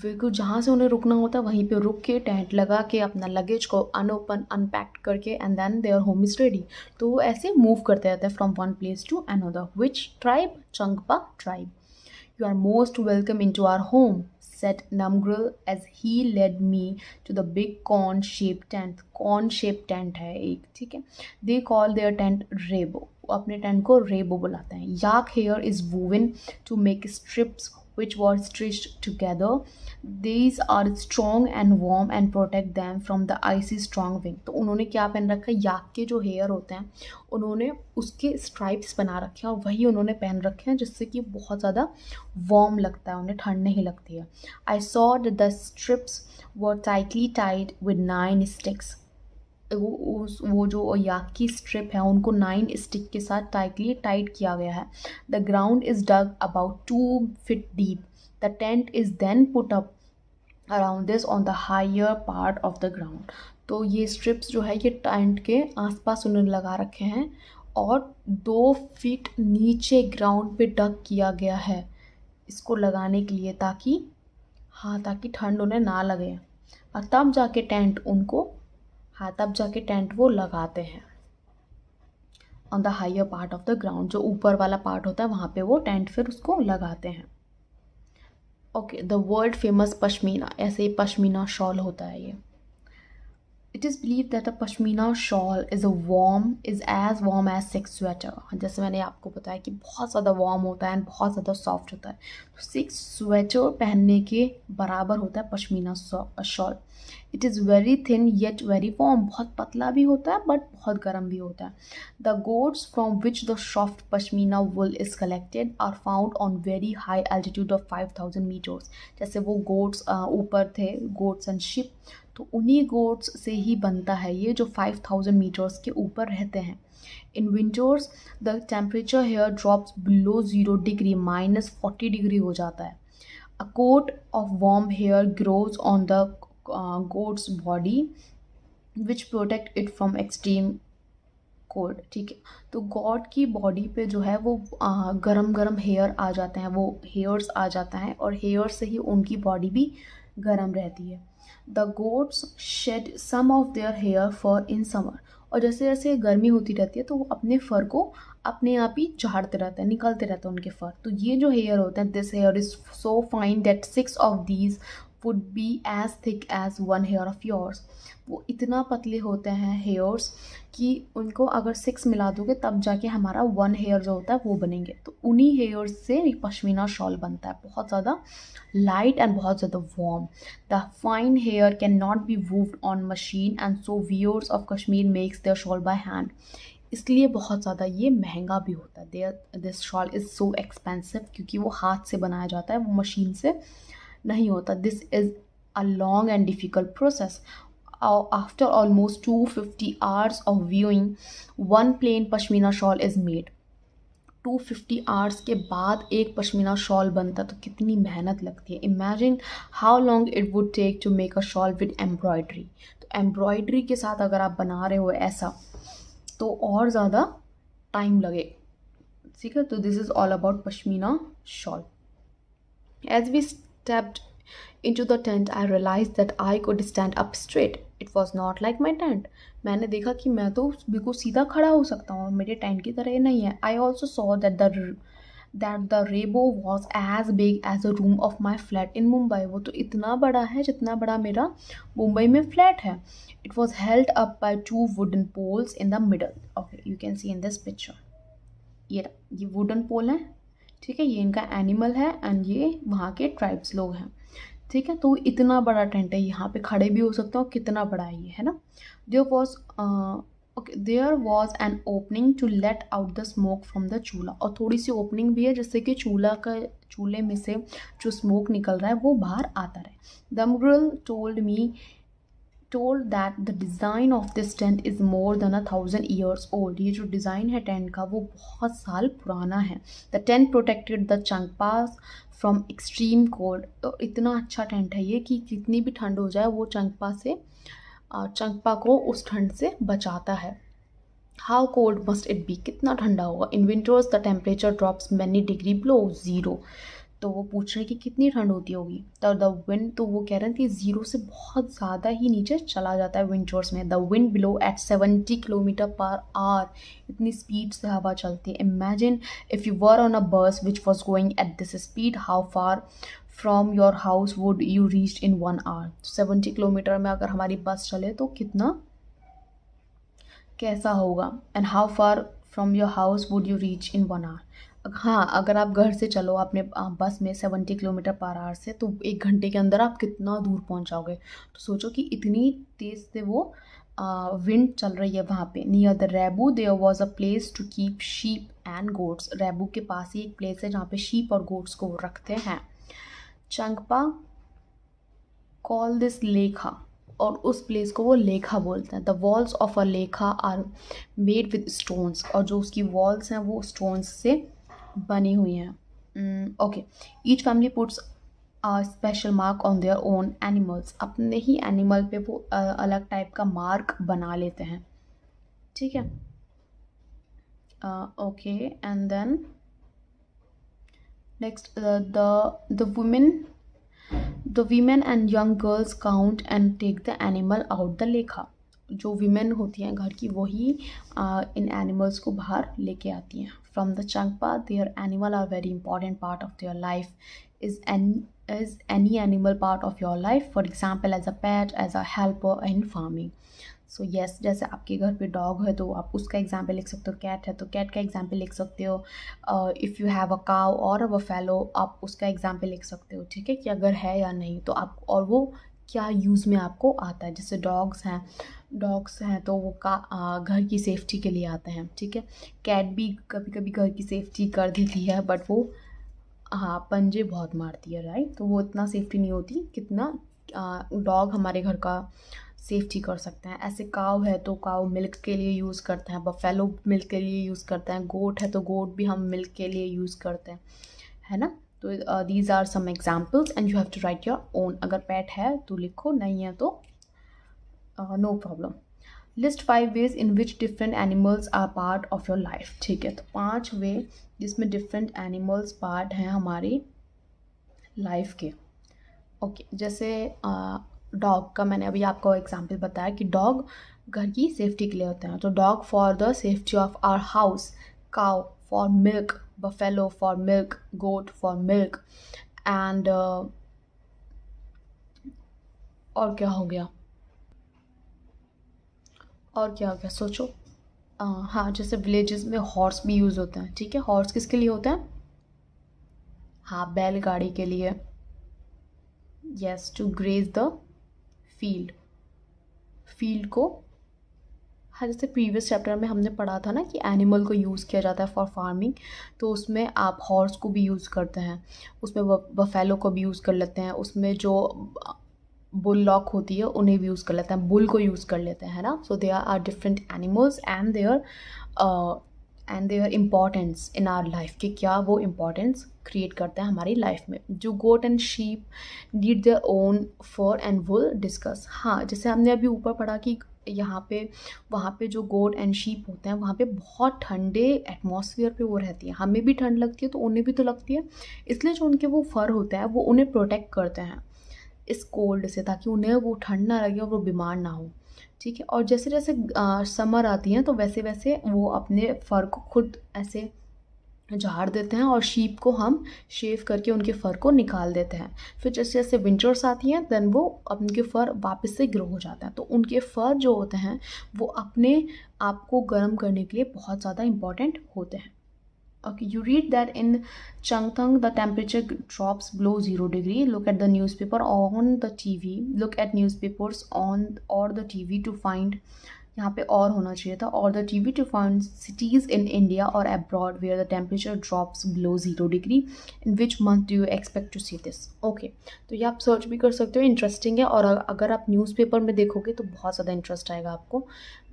बिल्कुल जहाँ से उन्हें रुकना होता है वहीं पे रुक के टेंट लगा के अपना लगेज को अनपैक्ड करके and then their home is ready. तो वो ऐसे मूव करते रहते हैं from one place to another. Which tribe? Changpa tribe. You are most welcome into our home, said Namgril as he led me to the big corn-shaped tent. Corn-shaped tent है एक, ठीक है। They call their tent rebo. वो अपने tent को रेबो बुलाते हैं। Yak hair is woven to make strips which were stitched together. These are strong and warm and protect them from the icy strong wind. तो उन्होंने क्या पहन रखा है, याक के जो हेयर होते हैं उन्होंने उसके स्ट्राइप्स बना रखे हैं और वही उन्होंने पहन रखे हैं जिससे कि बहुत ज़्यादा वार्म लगता है, उन्हें ठंड नहीं लगती है। I saw that the strips were tightly tied with 9 sticks. वो जो याक की स्ट्रिप है उनको 9 स्टिक के साथ टाइट किया गया है। The ground is dug about 2 feet deep. The tent is then put up around this on the higher part of the ground. तो ये स्ट्रिप्स जो है ये टेंट के आसपास उन्होंने लगा रखे हैं और 2 feet नीचे ग्राउंड पे डग किया गया है इसको लगाने के लिए, ताकि ठंड उन्हें ना लगे। और तब जाके टेंट वो लगाते हैं on the higher part of the ground. जो ऊपर वाला पार्ट होता है वहाँ पे वो टेंट फिर उसको लगाते हैं। Okay, the world famous pashmina, ऐसे ही पश्मीना शॉल होता है ये। It is believed that a pashmina shawl is as warm as silk sweater. जैसे मैंने आपको बताया कि बहुत ज़्यादा वार्म होता है एंड बहुत ज़्यादा सॉफ्ट होता है। तो सिल्क स्वेटर पहनने के बराबर होता है pashmina shawl. It is very thin yet very warm, बहुत पतला भी होता है बट बहुत गर्म भी होता है। The goats from which the soft pashmina wool is collected are found on very high altitude of 5000 metres. जैसे वो गोट्स ऊपर थे, गोट्स एंड शिप, तो उन्हीं गोट्स से ही बनता है ये जो 5000 मीटर्स के ऊपर रहते हैं। In winters the temperature here drops below 0 degree, -40 degree हो जाता है। A coat of warm hair grows on the goat's body which protect it from extreme cold, ठीक है। तो गॉड की बॉडी पे जो है वो गरम गरम हेयर आ जाते हैं, वो हेयर्स आ जाता है और हेयर से ही उनकी बॉडी भी गरम रहती है। The goats shed some of their hair for in summer. और जैसे जैसे गर्मी होती रहती है तो वो अपने फर को अपने आप ही झाड़ते रहते हैं, निकलते रहते हैं उनके फर। तो ये जो हेयर होते हैं, this hair is so fine that 6 of these would be as thick as 1 hair of yours. वो इतना पतले होते हैं हेयर्स कि उनको अगर 6 मिला दोगे तब जाके हमारा 1 हेयर जो होता है वो बनेंगे। तो उन्हीं हेयर्स से पश्मीना शॉल बनता है, बहुत ज़्यादा लाइट एंड बहुत ज़्यादा warm. The fine hair can not be woven on machine and so weavers of Kashmir make their shawl by hand. इसलिए बहुत ज़्यादा ये महंगा भी होता है। This shawl is so expensive क्योंकि वो हाथ से बनाया जाता है, वो मशीन से नहीं होता। This is a long and difficult process. After almost 250 hours of viewing, one plain pashmina shawl is made. 250 hours के बाद एक पश्मीना शॉल बनता तो कितनी मेहनत लगती है। Imagine how long it would take to make a shawl with embroidery. तो एम्ब्रॉयडरी के साथ अगर आप बना रहे हो ऐसा तो और ज़्यादा टाइम लगे, ठीक है। तो this is all about pashmina shawl. As we stepped into the tent, I realized that I could stand up straight. It was not like my tent. मैंने देखा कि मैं तो बिल्कुल सीधा खड़ा हो सकता हूँ, मेरे टेंट की तरह ये नहीं है। I also saw that that the rebo was as big as a room of my flat in Mumbai. वो तो इतना बड़ा है जितना बड़ा मेरा मुंबई में फ्लैट है। It was held up by two wooden poles in the middle. Okay, you can see in this picture, ये वुडन पोल है, ठीक है, ये इनका एनिमल है एंड ये वहाँ के ट्राइब्स लोग हैं, ठीक है। तो इतना बड़ा टेंट है, यहाँ पे खड़े भी हो सकते हो, कितना बड़ा है ये, है ना। There was okay, there was an opening to let out the smoke from the chulha, और थोड़ी सी ओपनिंग भी है जिससे कि चूल्हे में से जो स्मोक निकल रहा है वो बाहर आता रहे। The girl told that the design of this tent is more than 1,000 years old। ये जो डिज़ाइन है टेंट का वो बहुत साल पुराना है। The tent protected the Changpas from extreme cold. तो इतना अच्छा टेंट है ये कि कितनी भी ठंड हो जाए वो चंगपा को उस ठंड से बचाता है। How cold must it be, कितना ठंडा होगा। इन winters the temperature drops many degree below zero. तो वो पूछ रहे हैं कि कितनी ठंड होती होगी। तो द विंड, तो वो कह रहे हैं कि ज़ीरो से बहुत ज़्यादा ही नीचे चला जाता है विंटर्स में। The wind below at 70 kilometre per hour, इतनी स्पीड से हवा चलती है। Imagine if you were on a bus which was going at this speed, how far from your house would you reach in 1 hour. 70 kilometre में अगर हमारी bus चले तो कितना कैसा होगा। And how far from your house would you reach in 1 hour. हाँ, अगर आप घर से चलो अपने बस में 70 किलोमीटर पर आवर से, तो 1 घंटे के अंदर आप कितना दूर पहुंच जाओगे। तो सोचो कि इतनी तेज़ से वो विंड चल रही है वहाँ पे। Near the Rebu there was a place to keep sheep and goats. Rebu के पास ही एक प्लेस है जहाँ पे शीप और गोट्स को रखते हैं। चंगपा कॉल दिस लेखा, और उस प्लेस को वो लेखा बोलते हैं। द वॉल्स ऑफ अ लेखा आर मेड विद स्टोन्स, और जो उसकी वॉल्स हैं वो स्टोन्स से बनी हुई हैं। Okay, each family puts a special mark on their own animals. अपने ही एनिमल पे वो अलग टाइप का मार्क बना लेते हैं, ठीक है। Okay, and then next the women The women and young girls count and take the animal out the लेखा। जो women होती हैं घर की वही इन animals को बाहर लेके आती हैं। From the Changpa, their animal are very important part of their life. Is any animal part of your life? For example, as a pet, as a helper in farming. So yes, जैसे आपके घर पे dog है तो आप उसका example लिख सकते हो, कैट है तो कैट का एग्जाम्पल लिख सकते हो। इफ़ यू हैव अ काव और अ बफेलो, आप उसका एग्जाम्पल लिख सकते हो, ठीक है, कि अगर है या नहीं तो आप, और वो क्या यूज़ में आपको आता है। जैसे डॉग्स हैं तो वो घर की सेफ्टी के लिए आते हैं, ठीक है। कैट भी कभी कभी घर की सेफ्टी कर देती है, बट वो हाँ पंजे बहुत मारती है, राइट। तो वो इतना सेफ्टी नहीं होती कितना डॉग हमारे घर का सेफ्टी कर सकते हैं। ऐसे काव है तो काव मिल्क के लिए यूज़ करते हैं, बफेलो मिल्क के लिए यूज़ करते हैं, गोट है तो गोट भी हम मिल्क के लिए यूज़ करते हैं, है ना। तो these are some examples and you have to write your own. अगर पेट है तो लिखो, नहीं है तो no problem. List 5 ways in which different animals are part of your life. ठीक है, तो 5 वे जिसमें डिफरेंट एनिमल्स पार्ट हैं हमारी लाइफ के। ओके, जैसे डॉग का मैंने अभी आपको एग्जांपल बताया कि डॉग घर की सेफ्टी के लिए होते हैं। तो dog for the safety of our house, cow for milk, buffalo for milk, goat for milk and और क्या हो गया, और क्या हो गया सोचो। हाँ, जैसे विलेजेस में हॉर्स भी यूज़ होते हैं, ठीक है। हॉर्स किसके लिए होते हैं? हाँ, बैलगाड़ी के लिए। Yes, to graze the field को। हाँ, जैसे प्रीवियस चैप्टर में हमने पढ़ा था ना कि एनिमल को यूज़ किया जाता है फॉर फार्मिंग, तो उसमें आप हॉर्स को भी यूज़ करते हैं, उसमें बफेलो को भी यूज़ कर लेते हैं, उसमें जो बुल लॉक होती है उन्हें भी यूज़ कर लेते हैं, बुल को यूज़ कर लेते हैं, है ना। So they are different animals and their importance in our life, कि क्या वो इम्पॉर्टेंस क्रिएट करते हैं हमारी लाइफ में। जो goat and sheep need their own fur and wool discuss. हाँ, जैसे हमने अभी ऊपर पढ़ा कि वहाँ पे जो गोट एंड शीप होते हैं वहाँ पे बहुत ठंडे एटमॉस्फेयर पे वो रहती है। हमें भी ठंड लगती है तो उन्हें भी तो लगती है, इसलिए जो उनके वो फर होते हैं वो उन्हें प्रोटेक्ट करते हैं इस कोल्ड से, ताकि उन्हें वो ठंड ना लगे और वो बीमार ना हो, ठीक है। और जैसे जैसे समर आती हैं तो वैसे वैसे वो अपने फर को खुद ऐसे झाड़ देते हैं और शीप को हम शेव करके उनके फ़र को निकाल देते हैं। फिर जैसे जैसे विंटर्स आती हैं देन वो उनके फ़र वापस से ग्रो हो जाता है। तो उनके फ़र जो होते हैं वो अपने आप को गर्म करने के लिए बहुत ज़्यादा इम्पॉर्टेंट होते हैं। Okay, you read that in Changthang the temperature drops below 0 degree. Look at the newspaper on the TV. Look at newspapers on or the TV to find, यहाँ पे और होना चाहिए था, और the TV to find cities in India और abroad where the temperature drops below 0 degree, in which month do you expect to see this. Okay, तो ये आप सर्च भी कर सकते हो, इंटरेस्टिंग है। और अगर आप न्यूज़पेपर में देखोगे तो बहुत ज़्यादा इंटरेस्ट आएगा आपको,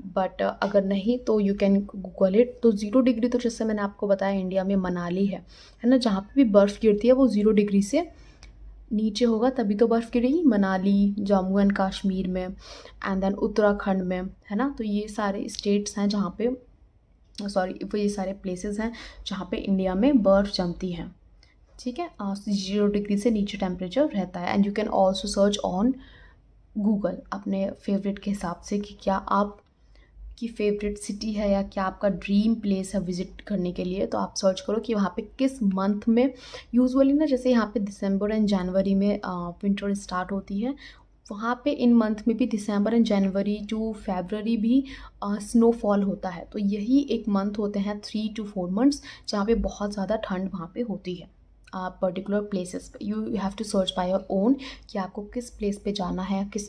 बट अगर नहीं तो यू कैन गूगल इट। तो 0 डिग्री तो जैसे मैंने आपको बताया इंडिया में मनाली है ना, जहाँ पे भी बर्फ़ गिरती है वो 0 डिग्री से नीचे होगा तभी तो बर्फ़ गिरेगी। मनाली, जम्मू एंड कश्मीर में, एंड देन उत्तराखंड में, है ना। तो ये सारे स्टेट्स हैं जहाँ पे, सॉरी, वो ये सारे प्लेसेस हैं जहाँ पे इंडिया में बर्फ़ जमती है, ठीक है। 0 डिग्री से नीचे टेम्परेचर रहता है। And you can also search on Google अपने फेवरेट के हिसाब से कि क्या आप की फेवरेट सिटी है या क्या आपका ड्रीम प्लेस है विज़िट करने के लिए। तो आप सर्च करो कि वहाँ पे किस मंथ में, यूजुअली ना जैसे यहाँ पे दिसंबर एंड जनवरी में विंटर स्टार्ट होती है, वहाँ पे इन मंथ में भी दिसंबर एंड जनवरी टू फरवरी भी स्नोफॉल होता है। तो यही एक मंथ होते हैं 3 to 4 मंथ्स जहाँ पे बहुत ज़्यादा ठंड वहाँ पे होती है पर्टिकुलर प्लेसेस पे। You have to search by your own कि आपको किस प्लेस पे जाना है, किस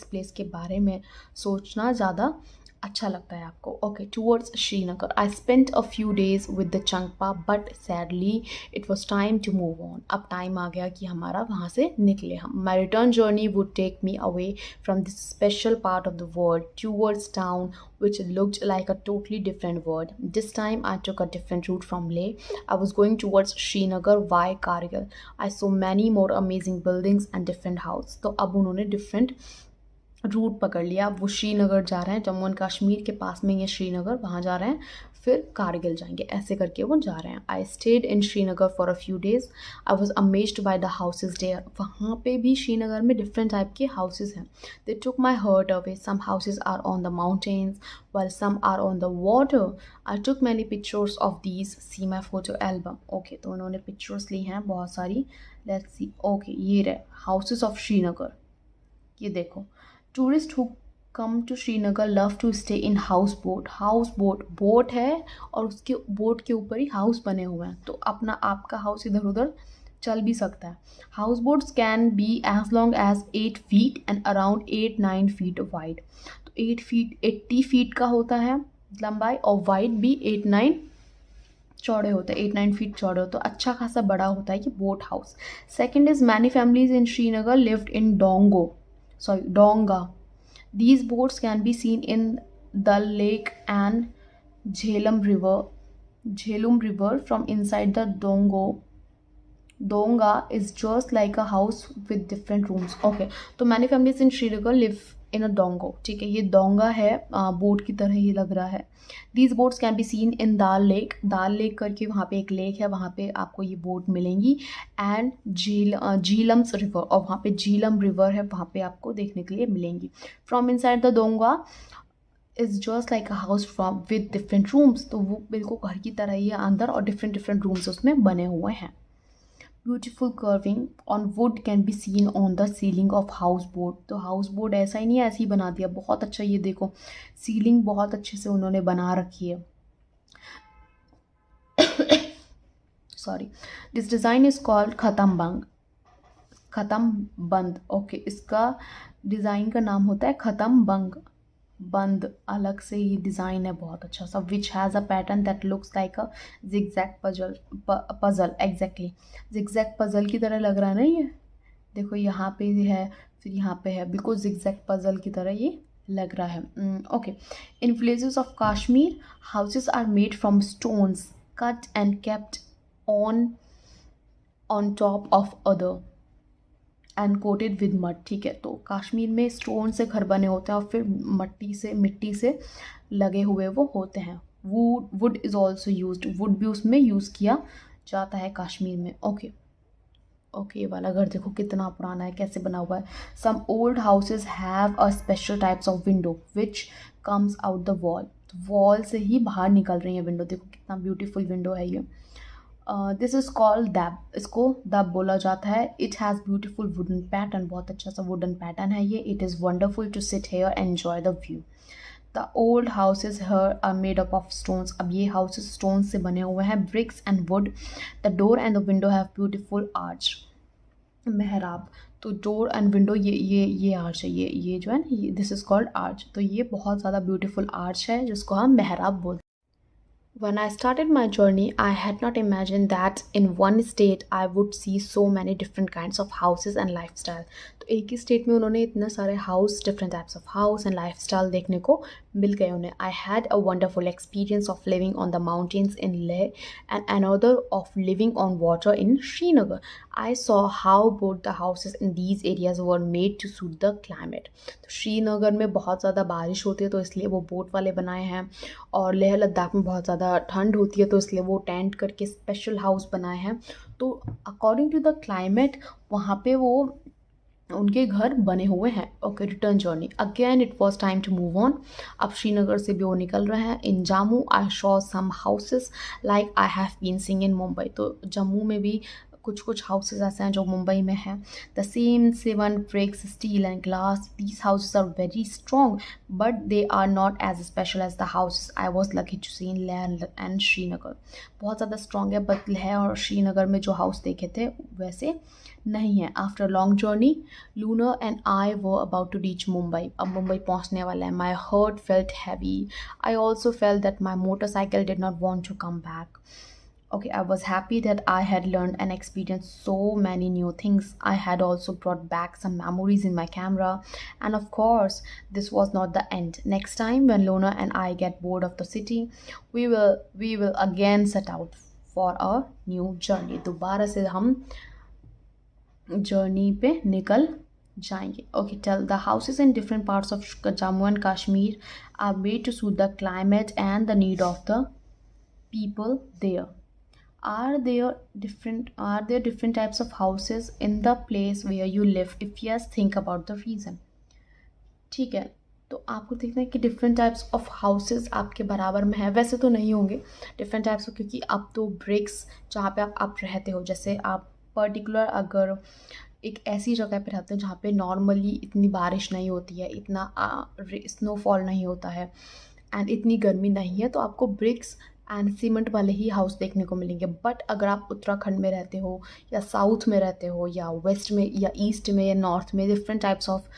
प्लेस के बारे में सोचना ज़्यादा अच्छा लगता है आपको। Okay, towards Srinagar I spent a few days with the Changpa but sadly it was time to move on. अब टाइम आ गया कि हमारा वहाँ से निकले हम। My return journey would take me away from this special part of the world towards town which looked like a totally different world. This time I took a different route from Leh. I was going towards Srinagar via Kargil. I saw many more amazing buildings and different houses. तो अब उन्होंने different root पकड़ लिया। वो श्रीनगर जा रहे हैं, Jammu and Kashmir के पास में ये श्रीनगर, वहाँ जा रहे हैं, फिर कारगिल जाएंगे, ऐसे करके वो जा रहे हैं। I stayed in Srinagar for a few days. I was amazed by the houses there. वहाँ पे भी श्रीनगर में डिफरेंट टाइप के हाउसेज हैं। They took my heart away. Some houses are on the mountains while some are on the water. I took many pictures of these. See my photo album. Okay, तो उन्होंने pictures ली हैं बहुत सारी। Let's see. Okay, ये रहे houses of Srinagar. ये देखो, tourist who come to Srinagar love to stay in houseboat. Houseboat, boat है और उसके बोट के ऊपर ही हाउस बने हुए हैं, तो अपना आपका हाउस इधर उधर चल भी सकता है। House boats can be as long as 8 feet and around 8-9 feet wide. तो 8 feet 80 feet का होता है लंबाई, और वाइड भी 8-9 चौड़े होते हैं, 8-9 feet चौड़े होते हैं। तो अच्छा खासा बड़ा होता है ये boat house. Second is many families in Srinagar lived in डोंगा। These boats can be seen in Dal Lake and Jhelum River from inside the Dongo. Donga is just like a house with different rooms. Okay, तो many families in Srinagar live in a dongo. ठीक है, ये डोंगा है, boat की तरह ही लग रहा है। These boats can be seen in Dal Lake. Dal Lake करके वहाँ पे एक लेक है, वहाँ पे आपको ये बोट मिलेंगी। एंड झीलम्स रिवर, और वहाँ पे झीलम रिवर है, वहाँ पे आपको देखने के लिए मिलेंगी। फ्रॉम इनसाइड द डोंगा is just like a house from with different rooms. तो वो बिल्कुल घर की तरह ही है अंदर, और डिफरेंट डिफरेंट रूम्स उसमें बने हुए हैं। Beautiful curving on would can be seen on the ceiling of house boat. तो हाउस बोट ऐसा ही नहीं है, ऐसे ही बना दिया, बहुत अच्छा। ये देखो, सीलिंग बहुत अच्छे से उन्होंने बना रखी है। Sorry, this design is called खतम बंद। ओके, इसका डिज़ाइन का नाम होता है खतम बंद, अलग से ही डिज़ाइन है बहुत अच्छा सा। Which has a pattern that looks like a zigzag puzzle. Exactly zigzag puzzle की तरह लग रहा है ना ये। देखो यहाँ पे है, फिर यहाँ पे है, बिल्कुल जिगजैग पजल की तरह ये लग रहा है। Okay, in villages of Kashmir houses are made from stones cut and kept on top of other and coated with mud. ठीक है, तो कश्मीर में स्टोन से घर बने होते हैं और फिर मिट्टी से लगे हुए वो होते हैं। Would is also used, would भी उसमें यूज़ किया जाता है कश्मीर में। ओके, ओके, ये वाला घर देखो कितना पुराना है, कैसे बना हुआ है. Some old houses have a special types of window which comes out the wall. Wall से ही बाहर निकल रही है विंडो. देखो कितना ब्यूटीफुल विंडो है ये. दिस इज कॉल्ड दैब. इसको दब बोला जाता है. It has beautiful wooden pattern. बहुत अच्छा सा वुडन पैटर्न है ये. It is wonderful to sit here and enjoy the view. The old houses here are made up of stones. अब ये हाउसेज स्टोन से बने हुए हैं. Bricks and wood. The door and the window have beautiful arch. मेहराब. तो door and window, ये arch है. ये जो है ना, ये दिस इज़ कॉल्ड आर्च. तो ये बहुत ज़्यादा ब्यूटीफुल आर्च है जिसको हम मेहराब बोलते हैं. When I started my journey, I had not imagined that in one state I would see so many different kinds of houses and lifestyle. तो एक ही स्टेट में उन्होंने इतने सारे house, different types of house and lifestyle देखने को मिल गए उन्हें. आई had a wonderful experience of living on the mountains in Leh and another of living on water in Srinagar. I saw how both the houses in these areas were made to suit the climate. तो श्रीनगर में बहुत ज़्यादा बारिश होती है तो इसलिए वो बोट वाले बनाए हैं. और लेह लद्दाख में बहुत ज़्यादा ठंड होती है तो इसलिए वो टेंट करके स्पेशल हाउस बनाए हैं. तो अकॉर्डिंग टू द क्लाइमेट वहाँ पे वो उनके घर बने हुए हैं. Okay, return journey. Again it was time to move on. अब श्रीनगर से भी वो निकल रहे हैं. In Jammu I saw some houses like I have been seeing in Mumbai. तो जम्मू में भी कुछ कुछ हाउसेस ऐसे हैं जो मुंबई में हैं. The same 7 bricks, steel and glass. These houses are very strong, but they are not as special as the houses I was lucky to see in Leh and Srinagar. बहुत ज़्यादा स्ट्रॉन्ग है, but Leh और श्रीनगर में जो house देखे थे वैसे नहीं है. After long journey, Luna and I वो अबाउट टू रीच मुंबई. अब मुंबई पहुंचने वाला है. My heart felt heavy. I also felt that my motorcycle did not want to come back. Okay, I was happy that I had learned and experienced so many new things. I had also brought back some memories in my camera. And of course, this was not the end. Next time when Lona and I get bored of the city, we will again set out for a new journey. दोबारा से हम journey पे निकल जाएंगे. Okay, tell. The houses in different parts of Jammu and Kashmir are made to suit the climate and the need of the people there. Are there different types of houses in the place where you live? If yes, think about the reason. ठीक है. तो आपको देखना है कि different types of houses आपके बराबर में है. वैसे तो नहीं होंगे डिफरेंट टाइप्स ऑफ, क्योंकि अब तो ब्रिक्स जहाँ पे आप रहते हो, जैसे आप पर्टिकुलर अगर एक ऐसी जगह पे रहते हो जहाँ पे नॉर्मली इतनी बारिश नहीं होती है, इतना स्नोफॉल नहीं होता है एंड इतनी गर्मी नहीं है, तो आपको ब्रिक्स एंड सीमेंट वाले ही हाउस देखने को मिलेंगे. बट अगर आप उत्तराखंड में रहते हो या साउथ में रहते हो या वेस्ट में या ईस्ट में या नॉर्थ में, डिफरेंट टाइप्स ऑफ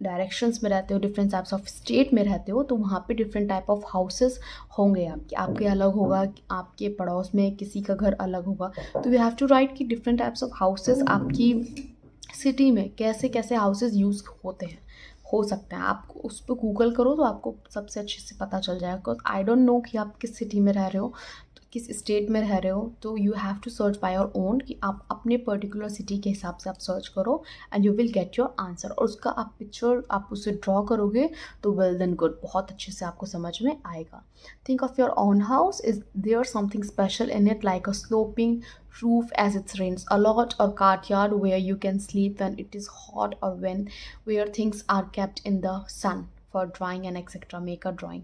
डायरेक्शंस में रहते हो, डिफरेंट टाइप्स ऑफ स्टेट में रहते हो, तो वहाँ पे डिफरेंट टाइप ऑफ हाउसेस होंगे. आपके अलग होगा, आपके पड़ोस में किसी का घर अलग होगा. तो वी हैव टू राइट कि डिफरेंट टाइप्स ऑफ हाउसेस आपकी सिटी में कैसे कैसे हाउसेस यूज़ होते हैं, हो सकते हैं. आप उस पर गूगल करो तो आपको सबसे अच्छे से पता चल जाएगा. बिकॉज आई डोंट नो कि आप किस सिटी में रह रहे हो, तो किस स्टेट में रह रहे हो. तो you have to search by your own कि आप अपने पर्टिकुलर सिटी के हिसाब से आप सर्च करो and you will get your answer. और उसका आप पिक्चर आप उसे ड्रॉ करोगे तो वेल देन गुड, बहुत अच्छे से आपको समझ में आएगा. Think of your own house. Is there something special in it like a sloping roof as it rains a lot, or courtyard where you can sleep when it is hot, or when where things are kept in the sun for drying and etc. make a drawing.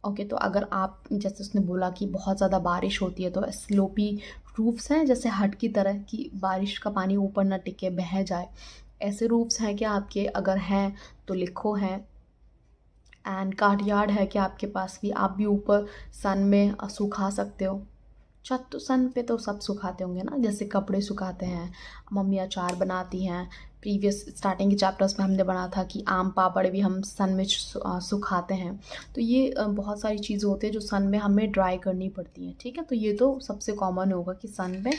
Okay, तो अगर आप, जैसे उसने बोला कि बहुत ज़्यादा बारिश होती है तो स्लोपी रूफ्स हैं, जैसे हट की तरह कि बारिश का पानी ऊपर ना टिके बह जाए, ऐसे रूफ्स हैं क्या आपके? अगर हैं तो लिखो हैं. एंड कार्डयार्ड है कि आपके पास भी, आप भी ऊपर सन में सुखा सकते हो. छत तो सन पे तो सब सुखाते होंगे ना, जैसे कपड़े सुखाते हैं, मम्मी अचार बनाती हैं. प्रीवियस स्टार्टिंग के चैप्टर्स में हमने बना था कि आम पापड़ भी हम सन में सुखाते हैं. तो ये बहुत सारी चीज़ें होती हैं जो सन में हमें ड्राई करनी पड़ती हैं. ठीक है, तो ये तो सबसे कॉमन होगा कि सन में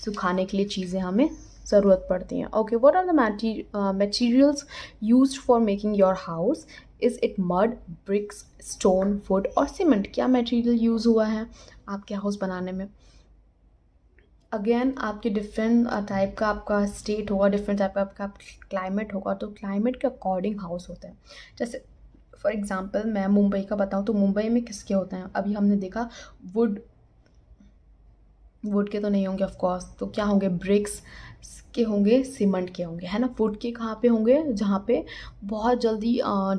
सुखाने के लिए चीज़ें हमें ज़रूरत पड़ती हैं. Okay, what are the materials used for making your house? Is it mud, bricks, stone, wood और सीमेंट? क्या मटेरियल यूज़ हुआ है आपके हाउस बनाने में? अगेन आपके डिफरेंट टाइप का आपका स्टेट होगा, डिफरेंट टाइप का आपका क्लाइमेट होगा, तो क्लाइमेट के अकॉर्डिंग हाउस होता है. जैसे फॉर एग्जांपल मैं मुंबई का बताऊं तो मुंबई में किसके होते हैं? अभी हमने देखा वुड वुड के तो नहीं होंगे ऑफ कोर्स, तो क्या होंगे, ब्रिक्स के होंगे, सीमेंट के होंगे, है ना। वुड के कहाँ पे होंगे, जहाँ पे बहुत जल्दी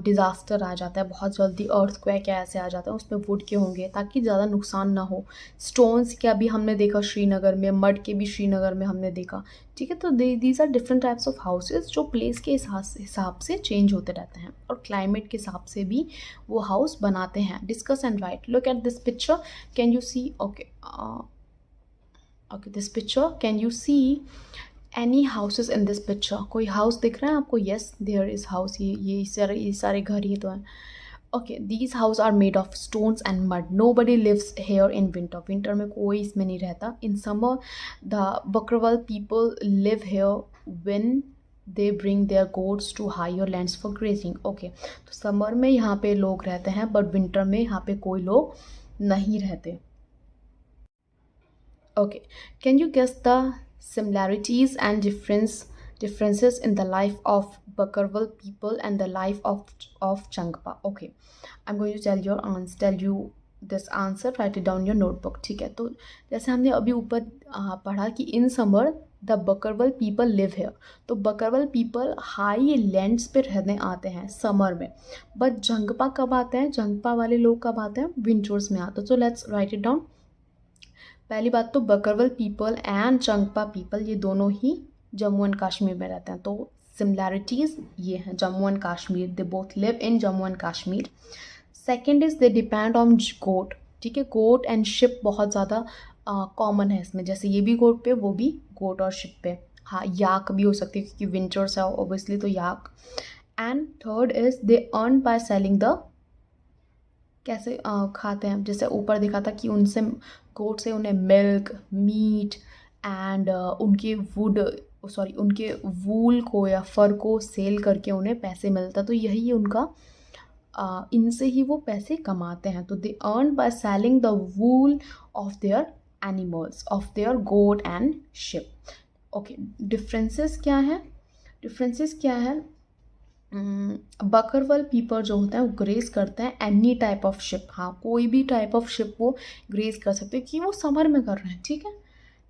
डिज़ास्टर आ जाता है, बहुत जल्दी अर्थक्वेक ऐसे आ जाता है, उसमें वुड के होंगे ताकि ज़्यादा नुकसान ना हो। स्टोन्स के अभी हमने देखा श्रीनगर में, मड के भी श्रीनगर में हमने देखा, ठीक है। तो these are different types of houses जो प्लेस के हिसाब से चेंज होते रहते हैं और क्लाइमेट के हिसाब से भी वो हाउस बनाते हैं। Discuss and write. Look at this picture, can you see, okay this picture, can you see any houses in this picture? कोई हाउस दिख रहा है आपको? Yes, there is house. ये सारे घर ही तो हैं। Okay, these house are made of stones and mud, nobody lives here in winter, winter में कोई इसमें नहीं रहता। In summer the Bakarwal people live here when they bring their goats to higher lands for grazing. Okay, तो summer में यहाँ पे लोग रहते हैं, बट विंटर में यहाँ पे कोई लोग नहीं रहते। Okay, can you guess the similarities and differences in the life of Bakarwal people and the life of Changpa? Okay, I'm going to tell you this answer. Write it down in your notebook. ठीक है, तो जैसे हमने अभी ऊपर पढ़ा कि in summer the Bakarwal people live here, तो बकरवल पीपल हाई लैंड्स पे रहने आते हैं समर में, बट जंगपा कब आते हैं, जंगपा वाले लोग कब आते हैं, विंटर्स में आते हैं। तो लेट्स राइट इट डाउन। पहली बात तो Bakarwal people and Changpa people ये दोनों ही जम्मू एंड कश्मीर में रहते हैं, तो सिमिलैरिटीज़ ये हैं, Jammu and Kashmir, they both live in Jammu and Kashmir. Second is they depend on goat, ठीक है। गोट एंड शिप बहुत ज़्यादा कॉमन है इसमें, जैसे ये भी गोट पे, वो भी गोट और शिप पे। हाँ, याक भी हो सकती है क्योंकि विंटर्स है ओबियसली, तो yak. And third is they earn by selling the, कैसे खाते हैं, जैसे ऊपर देखा था कि उनसे, गोट से उन्हें मिल्क, मीट एंड उनके वूल को या फर को सेल करके उन्हें पैसे मिलता, तो यही उनका इनसे ही वो पैसे कमाते हैं। तो they earn by selling the wool of their animals, of their goat and sheep. Okay, differences क्या है, डिफरेंसेस क्या है, बकरवल पीपल जो होता है वो ग्रेस करते हैं एनी टाइप ऑफ शिप, हाँ कोई भी टाइप ऑफ शिप वो ग्रेस कर सकते हैं कि वो समर में कर रहे हैं, ठीक है।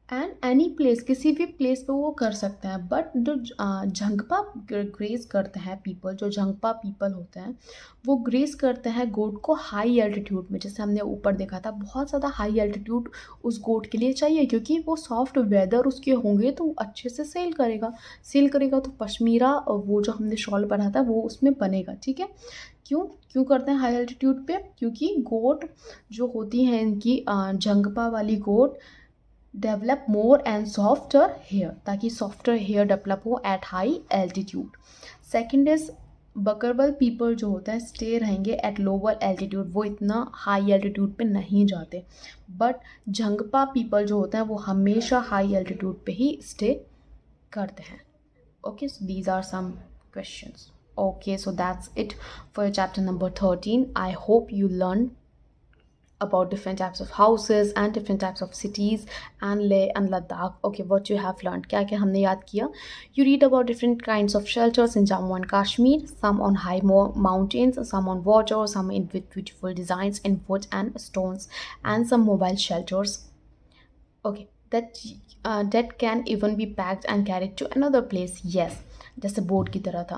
एंड एनी प्लेस, किसी भी प्लेस पे वो कर सकते हैं। बट जो झंगपा ग्रेस करते हैं पीपल, जो झंगपा पीपल होते हैं वो ग्रेस करते हैं गोट को हाई एल्टीट्यूड में, जैसे हमने ऊपर देखा था, बहुत ज़्यादा हाई एल्टीट्यूड उस गोट के लिए चाहिए, क्योंकि वो सॉफ्ट वेदर उसके होंगे तो वो अच्छे से सेल करेगा तो पश्मीरा, वो जो हमने शॉल पढ़ा था वो उसमें बनेगा, ठीक है। क्यों क्यों करते हैं हाई एल्टीट्यूड पे, क्योंकि गोट जो होती हैं इनकी, झंगपा वाली goat develop more and softer hair, ताकि सॉफ्टर हेयर डेवलप हो at high altitude. Second is Bakarwal people जो होता है स्टे रहेंगे एट लोअर एल्टीट्यूड, वो इतना हाई एल्टीट्यूड पे नहीं जाते। बट झंगपा पीपल जो होता है वो हमेशा हाई एल्टीट्यूड पे ही स्टे करते हैं। Okay, so these are some questions. Okay, so that's it for your chapter number 13. I hope you learned about different types of houses and different types of cities and Leh and Ladakh. Okay, what you have learned, क्या क्या हमने याद किया? You read about different kinds of shelters in Jammu and Kashmir, some on high mountains, some on water, some in with beautiful designs in wood and stones, and some mobile shelters. Okay, that can even be packed and carried to another place. Yes, जैसे boat की तरह था।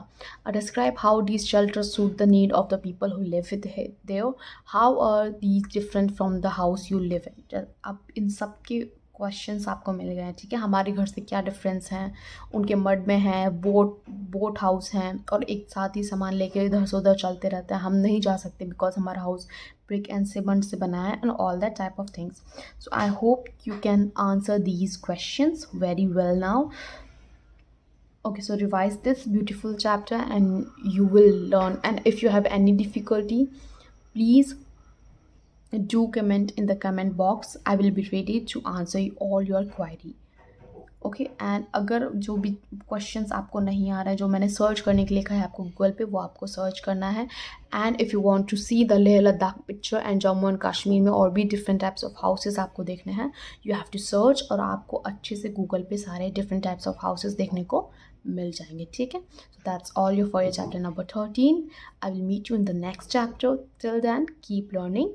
Describe how these shelters suit the need of the people who live there, how are these different from the house you live in. अब इन सब के questions आपको मिल गए हैं, ठीक है। हमारे घर से क्या डिफरेंस हैं, उनके मड में है, बोट हाउस हैं, और एक साथ ही सामान लेके इधर से उधर चलते रहते हैं, हम नहीं जा सकते बिकॉज हमारा हाउस brick and cement से बना है, and all that type of things. So I hope you can answer these questions very well now. Okay, so revise this beautiful chapter and you will learn. And if you have any difficulty, please do comment in the comment box. I will be ready to answer all your query. Okay, and अगर जो भी questions आपको नहीं आ रहा है, जो मैंने search करने के लिए कहा है आपको गूगल पे, वो आपको सर्च करना है। And if you want to see the Leh Ladakh picture and Jammu and Kashmir में और भी डिफरेंट टाइप्स ऑफ हाउसेस आपको देखने हैं, यू हैव टू सर्च, और आपको अच्छे से गूगल पे सारे डिफरेंट टाइप्स ऑफ हाउसेस देखने को मिल जाएंगे, ठीक है। So that's all your for your chapter number 13. I will meet you in the next chapter. Till then keep learning.